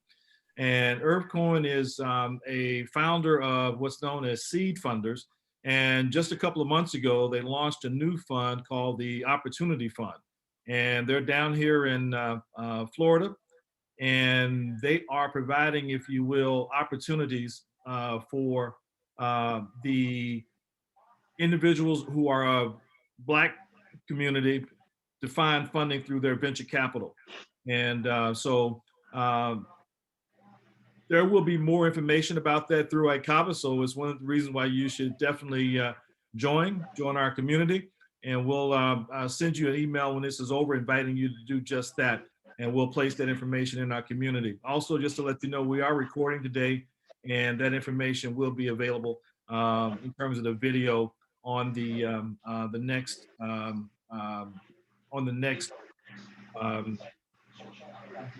Speaker 3: And Irv Cohen is a founder of what's known as Seed Funders. And just a couple of months ago, they launched a new fund called the Opportunity Fund. And they're down here in Florida. And they are providing, if you will, opportunities for the individuals who are a Black community to find funding through their venture capital. And there will be more information about that through ICABA. So it's one of the reasons why you should definitely join our community. And we'll send you an email when this is over, inviting you to do just that. And we'll place that information in our community. Also, just to let you know, we are recording today, and that information will be available in terms of the video on the next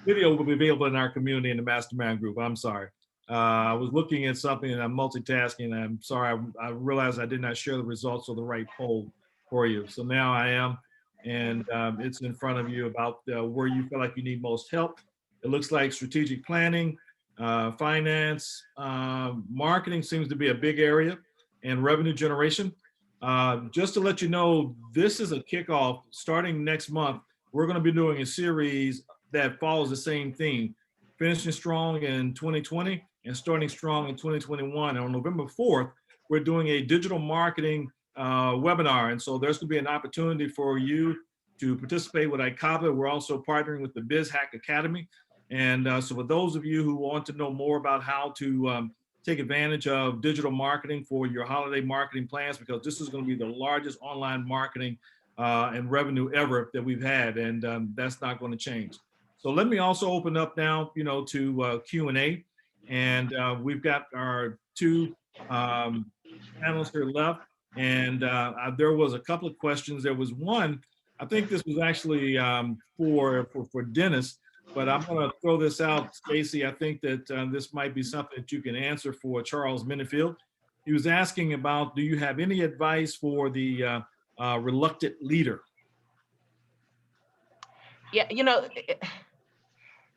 Speaker 3: video will be available in our community in the mastermind group. I'm sorry. I was looking at something and I'm multitasking. I'm sorry. I realized I did not share the results of the right poll for you. So now I am, and it's in front of you about where you feel like you need most help. It looks like strategic planning, finance, marketing seems to be a big area, and revenue generation. Just to let you know, this is a kickoff. Starting next month, we're going to be doing a series that follows the same theme, finishing strong in 2020 and starting strong in 2021. And on November 4th, we're doing a digital marketing webinar. And so there's going to be an opportunity for you to participate with ICABA. We're also partnering with the BizHack Academy. And so for those of you who want to know more about how to take advantage of digital marketing for your holiday marketing plans, because this is going to be the largest online marketing and revenue ever that we've had, and that's not going to change. So let me also open up now, to Q&A, and we've got our two panels here left, and there was a couple of questions. There was one, I think this was actually for Dennis, but I'm going to throw this out, Stacey. I think that this might be something that you can answer for Charles Minifield. He was asking about, do you have any advice for the reluctant leader?
Speaker 4: Yeah,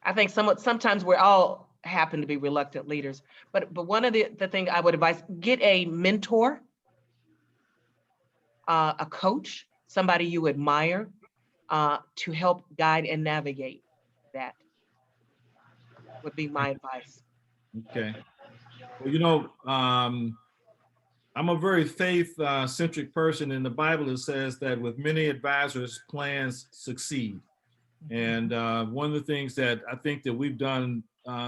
Speaker 4: I think sometimes we all happen to be reluctant leaders, but one of the thing I would advise, get a mentor, a coach, somebody you admire, to help guide and navigate that would be my advice.
Speaker 3: Okay. Well, I'm a very faith-centric person. In the Bible, it says that with many advisors, plans succeed. And one of the things that I think that we've done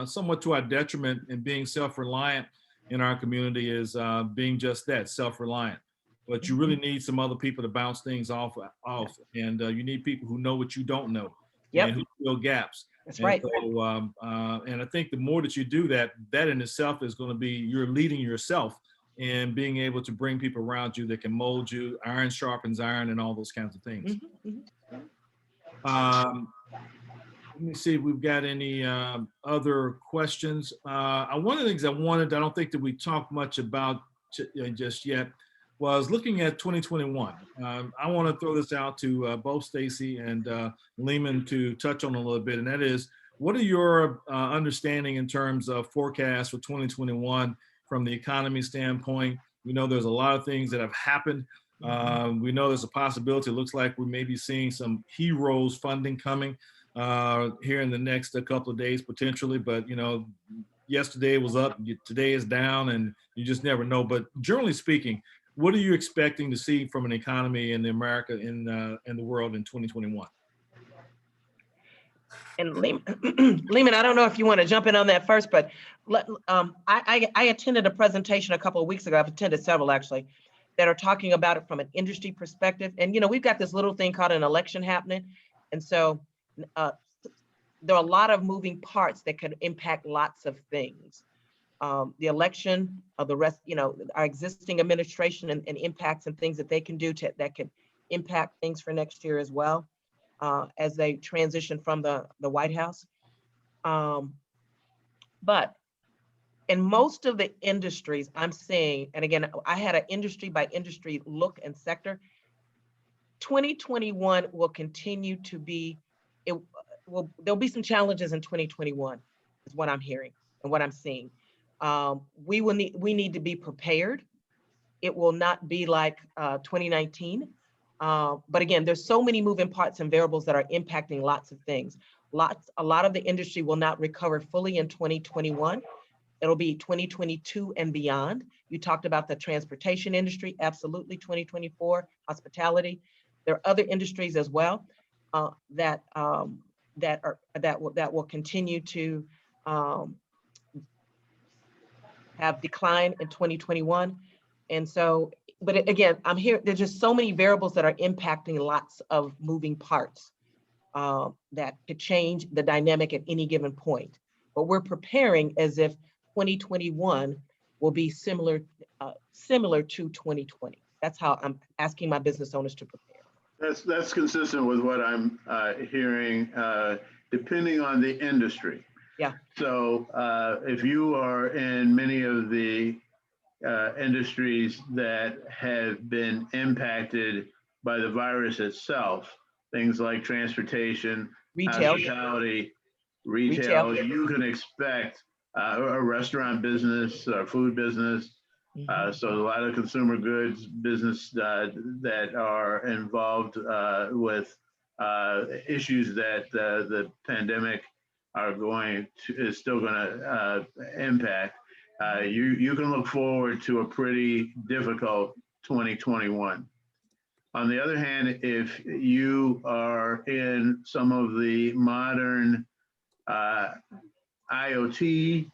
Speaker 3: somewhat to our detriment in being self-reliant in our community is being just that, self-reliant. But you really need some other people to bounce things off, and you need people who know what you don't know, and who fill gaps.
Speaker 4: That's right.
Speaker 3: So, and I think the more that you do that, that in itself is going to be, you're leading yourself and being able to bring people around you that can mold you. Iron sharpens iron, and all those kinds of things. Let me see if we've got any other questions. One of the things I don't think that we talked much about just yet, was looking at 2021. I want to throw this out to both Stacey and Leamon to touch on a little bit, and that is, what are your understanding in terms of forecasts for 2021 from the economy standpoint? We know there's a lot of things that have happened. We know there's a possibility, it looks like we may be seeing some HEROES funding coming here in the next couple of days potentially, but yesterday was up, today is down, and you just never know. But generally speaking, what are you expecting to see from an economy in America, in the world in 2021?
Speaker 4: And Leamon, I don't know if you want to jump in on that first, but I attended a presentation a couple of weeks ago. I've attended several actually, that are talking about it from an industry perspective. And we've got this little thing called an election happening, and so there are a lot of moving parts that could impact lots of things. The election, the rest, our existing administration and impacts and things that they can do that can impact things for next year as well, as they transition from the White House. But in most of the industries I'm seeing, and again, I had an industry by industry look and sector, 2021 will continue to be, there'll be some challenges in 2021 is what I'm hearing and what I'm seeing. We need to be prepared. It will not be like 2019. But again, there's so many moving parts and variables that are impacting lots of things. A lot of the industry will not recover fully in 2021. It'll be 2022 and beyond. You talked about the transportation industry, absolutely. 2024, hospitality. There are other industries as well that will continue to have decline in 2021. And so, but again, I'm here, there's just so many variables that are impacting lots of moving parts that could change the dynamic at any given point. But we're preparing as if 2021 will be similar to 2020. That's how I'm asking my business owners to prepare.
Speaker 5: That's consistent with what I'm hearing, depending on the industry.
Speaker 4: Yeah.
Speaker 5: So if you are in many of the industries that have been impacted by the virus itself, things like transportation,
Speaker 4: retail,
Speaker 5: hospitality, retail, you can expect a restaurant business, food business. So a lot of consumer goods business that are involved with issues that the pandemic is still going to impact. You can look forward to a pretty difficult 2021. On the other hand, if you are in some of the modern IoT,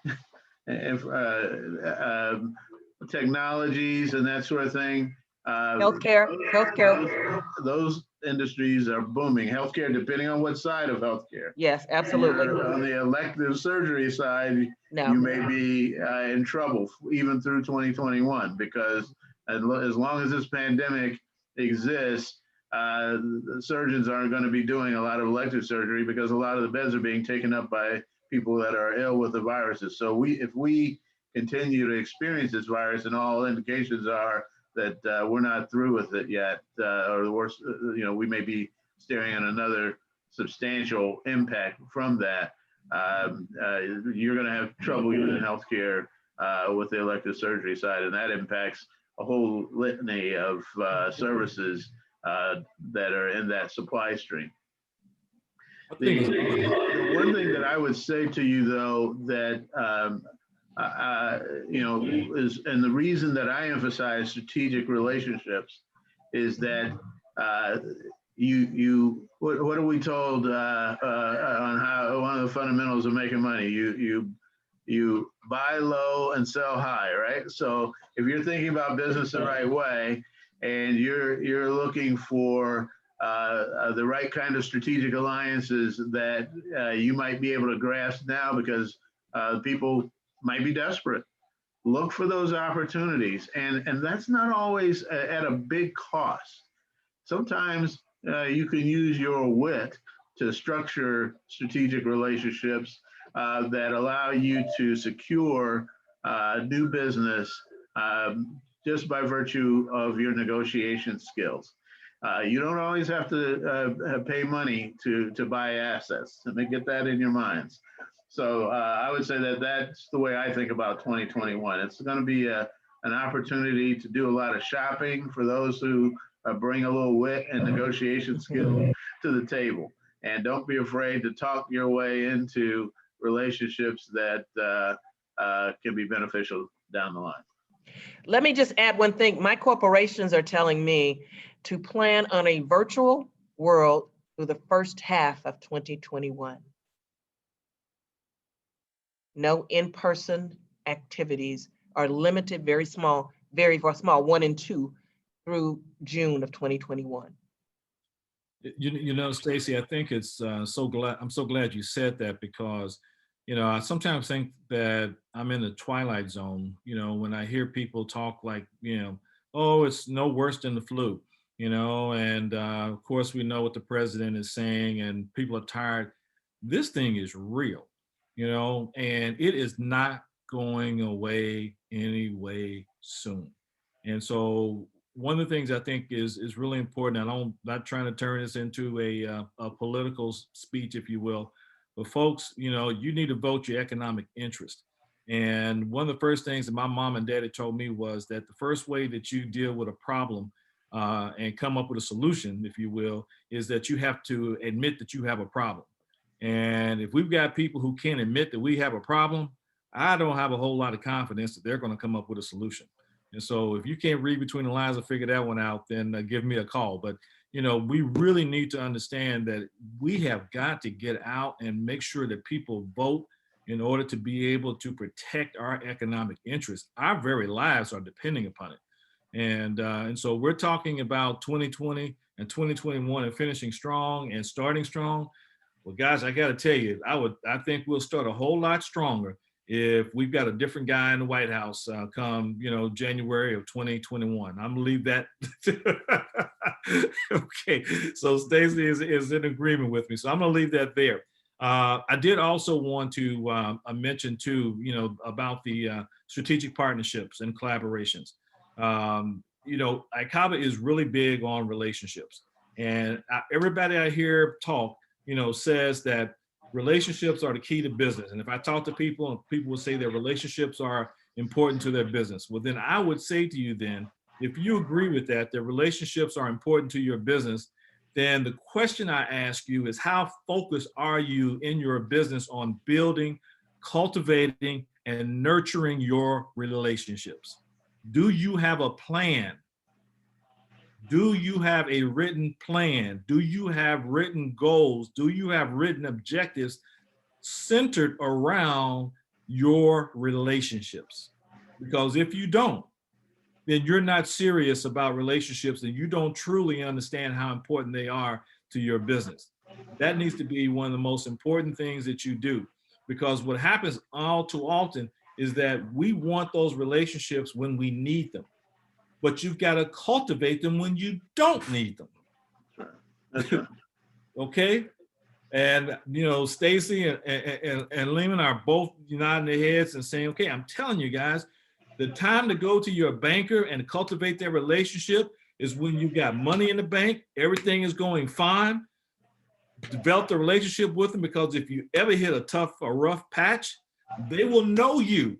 Speaker 5: technologies and that sort of thing.
Speaker 4: Healthcare.
Speaker 5: Those industries are booming. Healthcare, depending on what side of healthcare.
Speaker 4: Yes, absolutely.
Speaker 5: On the elective surgery side,
Speaker 4: No.
Speaker 5: you may be in trouble even through 2021, because as long as this pandemic exists, the surgeons aren't going to be doing a lot of elective surgery, because a lot of the beds are being taken up by people that are ill with the viruses. So if we continue to experience this virus, and all indications are that we're not through with it yet, or the worst, we may be staring at another substantial impact from that. You're going to have trouble even in healthcare with the elective surgery side, and that impacts a whole litany of services that are in that supply stream. The one thing that I would say to you, though, that is, and the reason that I emphasize strategic relationships is that what are we told on how one of the fundamentals of making money? You buy low and sell high, right? So if you're thinking about business the right way, and you're looking for the right kind of strategic alliances that you might be able to grasp now, because people might be desperate. Look for those opportunities, and that's not always at a big cost. Sometimes you can use your wit to structure strategic relationships that allow you to secure new business just by virtue of your negotiation skills. You don't always have to pay money to buy assets. Let me get that in your minds. So I would say that that's the way I think about 2021. It's going to be an opportunity to do a lot of shopping for those who bring a little wit and negotiation skill to the table. And don't be afraid to talk your way into relationships that can be beneficial down the line.
Speaker 4: Let me just add one thing. My corporations are telling me to plan on a virtual world through the first half of 2021. No in-person activities, are limited, very small, 1 and 2 through June of 2021.
Speaker 3: Stacey, I think it's I'm so glad you said that, because I sometimes think that I'm in the twilight zone, when I hear people talk like, oh, it's no worse than the flu, and of course we know what the president is saying, and people are tired. This thing is real, and it is not going away anyway soon. And so one of the things I think is really important, and I'm not trying to turn this into a political speech, if you will, but folks, you need to vote your economic interest. And one of the first things that my mom and daddy told me was that the first way that you deal with a problem and come up with a solution, if you will, is that you have to admit that you have a problem. And if we've got people who can't admit that we have a problem, I don't have a whole lot of confidence that they're going to come up with a solution. And so if you can't read between the lines and figure that one out, then give me a call. But, we really need to understand that we have got to get out and make sure that people vote in order to be able to protect our economic interests. Our very lives are depending upon it. And so we're talking about 2020 and 2021 and finishing strong and starting strong. Well, guys, I got to tell you, I think we'll start a whole lot stronger if we've got a different guy in the White House come, January of 2021. I'm gonna leave that. Okay, so Stacey is in agreement with me, so I'm gonna leave that there. I did also want to mention too, about the strategic partnerships and collaborations. ICABA is really big on relationships, and everybody I hear talk, says that relationships are the key to business. And if I talk to people, and people will say their relationships are important to their business, well, then I would say to you, then, if you agree with that relationships are important to your business, then the question I ask you is, how focused are you in your business on building, cultivating, and nurturing your relationships? Do you have a plan? Do you have a written plan? Do you have written goals? Do you have written objectives centered around your relationships. Because if you don't, then you're not serious about relationships and you don't truly understand how important they are to your business. That needs to be one of the most important things that you do, because what happens all too often is that we want those relationships when we need them, but you've got to cultivate them when you don't need them.
Speaker 5: That's right.
Speaker 3: Okay? And Stacey and Leamon are both nodding their heads and saying, okay, I'm telling you guys, the time to go to your banker and cultivate their relationship is when you got money in the bank, everything is going fine. Develop the relationship with them, because if you ever hit a tough or rough patch, they will know you.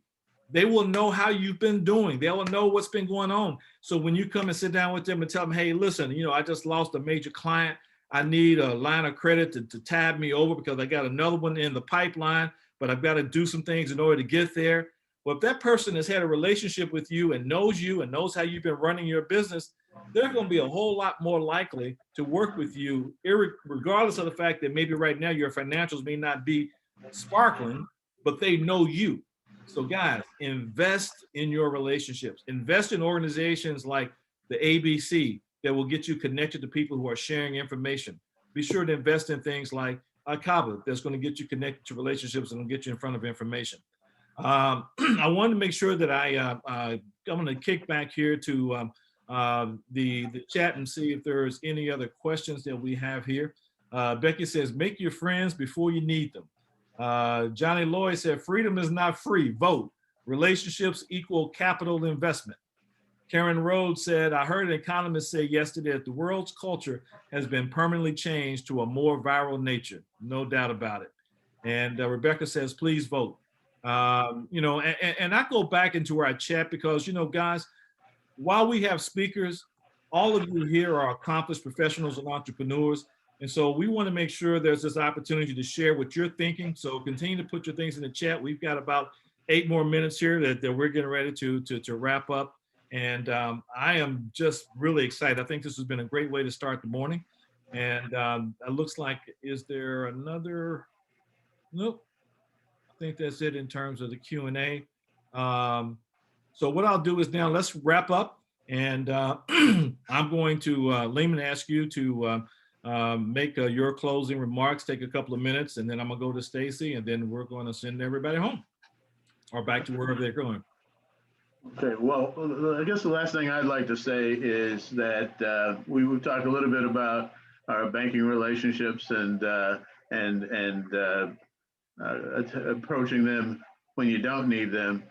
Speaker 3: They will know how you've been doing. They will know what's been going on. So when you come and sit down with them and tell them, hey, listen, I just lost a major client. I need a line of credit to tab me over because I got another one in the pipeline, but I've got to do some things in order to get there. Well, if that person has had a relationship with you and knows how you've been running your business, they're going to be a whole lot more likely to work with you, regardless of the fact that maybe right now your financials may not be sparkling, but they know you. So guys, invest in your relationships. Invest in organizations like the ABC that will get you connected to people who are sharing information. Be sure to invest in things like ICABA that's going to get you connected to relationships and get you in front of information. I wanted to make sure that I'm going to kick back here to the chat and see if there's any other questions that we have here. Becky says, make your friends before you need them. Johnny Lloyd said, freedom is not free. Vote. Relationships equal capital investment. Karen Rhodes said, I heard an economist say yesterday that the world's culture has been permanently changed to a more viral nature. No doubt about it. And Rebecca says, please vote. And I go back into our chat because, guys, while we have speakers, all of you here are accomplished professionals and entrepreneurs. And so we want to make sure there's this opportunity to share what you're thinking. So continue to put your things in the chat. We've got about 8 more minutes here that we're getting ready to wrap up. And I am just really excited. I think this has been a great way to start the morning. And it looks like, is there another? Nope. I think that's it in terms of the Q&A. So what I'll do is now let's wrap up. And I'm going to, Leamon, ask you to make your closing remarks, take a couple of minutes, and then I'm going to go to Stacey, and then we're going to send everybody home or back to wherever they're going.
Speaker 5: Okay, well, I guess the last thing I'd like to say is that we've talked a little bit about our banking relationships and approaching them when you don't need them.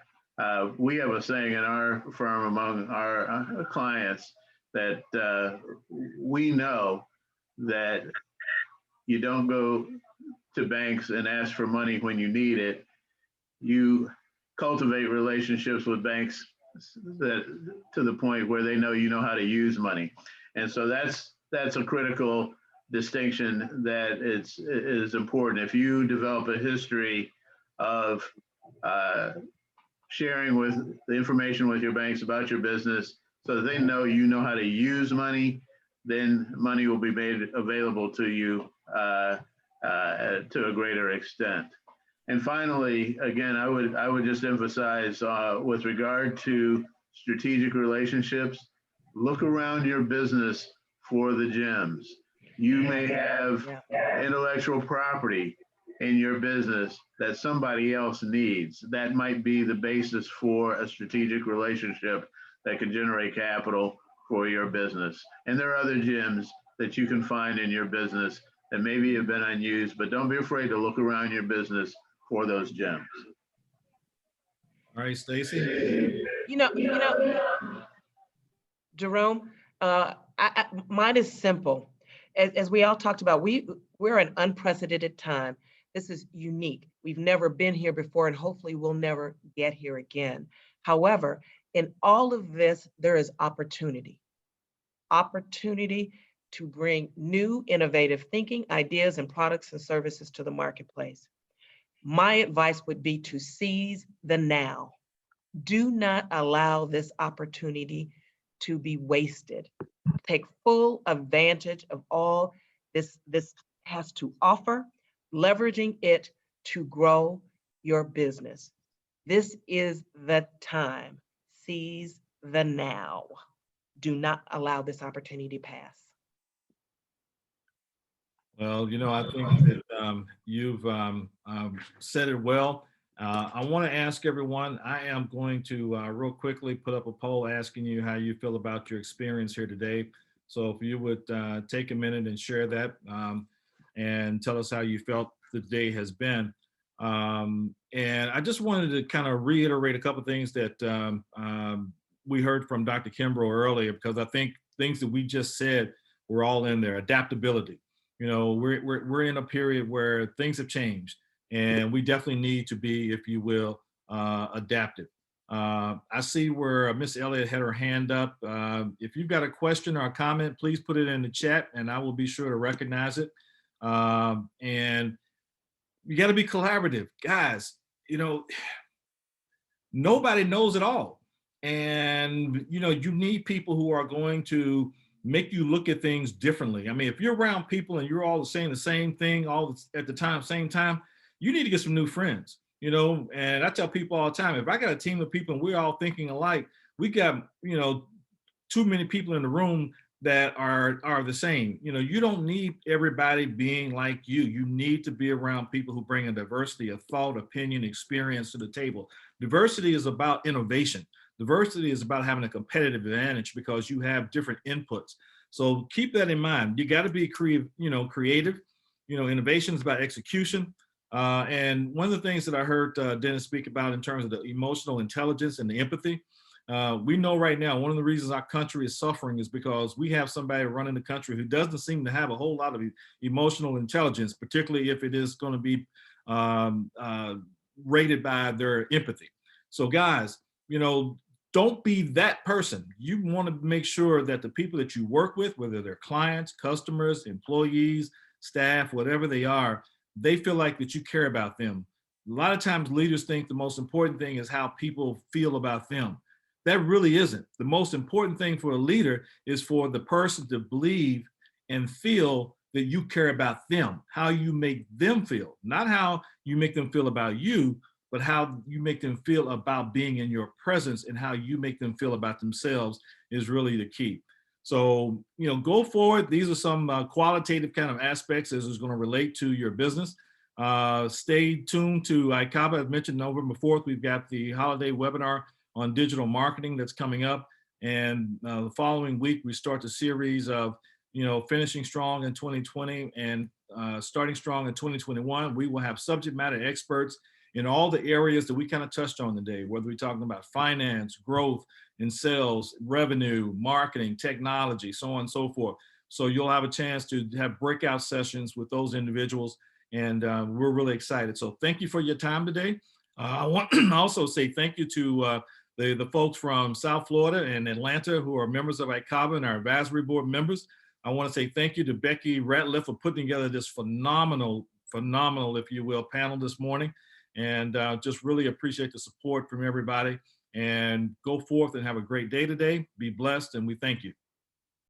Speaker 5: We have a saying in our firm among our clients that we know that you don't go to banks and ask for money when you need it. You cultivate relationships with banks that to the point where they know you know how to use money. And so that's a critical distinction that is important. If you develop a history of sharing with the information with your banks about your business so that they know you know how to use money, then money will be made available to you to a greater extent. And finally, again, I would just emphasize with regard to strategic relationships, look around your business for the gems. You may have intellectual property in your business that somebody else needs. That might be the basis for a strategic relationship that can generate capital for your business. And there are other gems that you can find in your business that maybe have been unused, but don't be afraid to look around your business for those gems.
Speaker 3: All right, Stacey.
Speaker 4: Jerome, mine is simple. As we all talked about, we're an unprecedented time. This is unique. We've never been here before, and hopefully we'll never get here again. However, in all of this, there is opportunity to bring new, innovative thinking, ideas, and products and services to the marketplace. My advice would be to seize the now. Do not allow this opportunity to be wasted. Take full advantage of all this has to offer, leveraging it to grow your business. This is the time. Seize the now. Do not allow this opportunity pass.
Speaker 3: Well, I think that you've said it well. I want to ask everyone, I am going to real quickly put up a poll asking you how you feel about your experience here today. So if you would take a minute and share that and tell us how you felt the day has been. And I just wanted to kind of reiterate a couple of things that we heard from Dr. Kimbro earlier, because I think things that we just said were all in there. Adaptability. We're in a period where things have changed, and we definitely need to be, if you will, adaptive. I see where Miss Elliott had her hand up. If you've got a question or a comment, please put it in the chat, and I will be sure to recognize it. And you got to be collaborative, guys. Nobody knows it all, and you need people who are going to make you look at things differently. I mean, if you're around people and you're all saying the same thing all at the same time, you need to get some new friends, and I tell people all the time, if I got a team of people and we're all thinking alike, we got, too many people in the room that are the same. You don't need everybody being like you. You need to be around people who bring a diversity of thought, opinion, experience to the table. Diversity is about innovation. Diversity is about having a competitive advantage because you have different inputs. So keep that in mind. You got to be creative. Innovation is about execution. And one of the things that I heard Dennis speak about in terms of the emotional intelligence and the empathy, we know right now one of the reasons our country is suffering is because we have somebody running the country who doesn't seem to have a whole lot of emotional intelligence, particularly if it is going to be rated by their empathy. So guys, don't be that person. You want to make sure that the people that you work with, whether they're clients, customers, employees, staff, whatever they are, they feel like that you care about them. A lot of times leaders think the most important thing is how people feel about them. That really isn't. The most important thing for a leader is for the person to believe and feel that you care about them, how you make them feel, not how you make them feel about you, but how you make them feel about being in your presence, and how you make them feel about themselves is really the key. So, go forward. These are some qualitative kind of aspects as it's going to relate to your business. Stay tuned to ICABA. I've mentioned November 4th, we've got the holiday webinar on digital marketing that's coming up. And the following week, we start the series of, finishing strong in 2020 and starting strong in 2021. We will have subject matter experts in all the areas that we kind of touched on today, whether we're talking about finance, growth in sales, revenue, marketing, technology, so on and so forth. So you'll have a chance to have breakout sessions with those individuals, and we're really excited. So thank you for your time today. I want to also say thank you to the folks from South Florida and Atlanta who are members of ICABA and our advisory board members. I want to say thank you to Becky Ratliff for putting together this phenomenal, if you will, panel this morning. And just really appreciate the support from everybody, and go forth and have a great day today. Be blessed, and we thank you.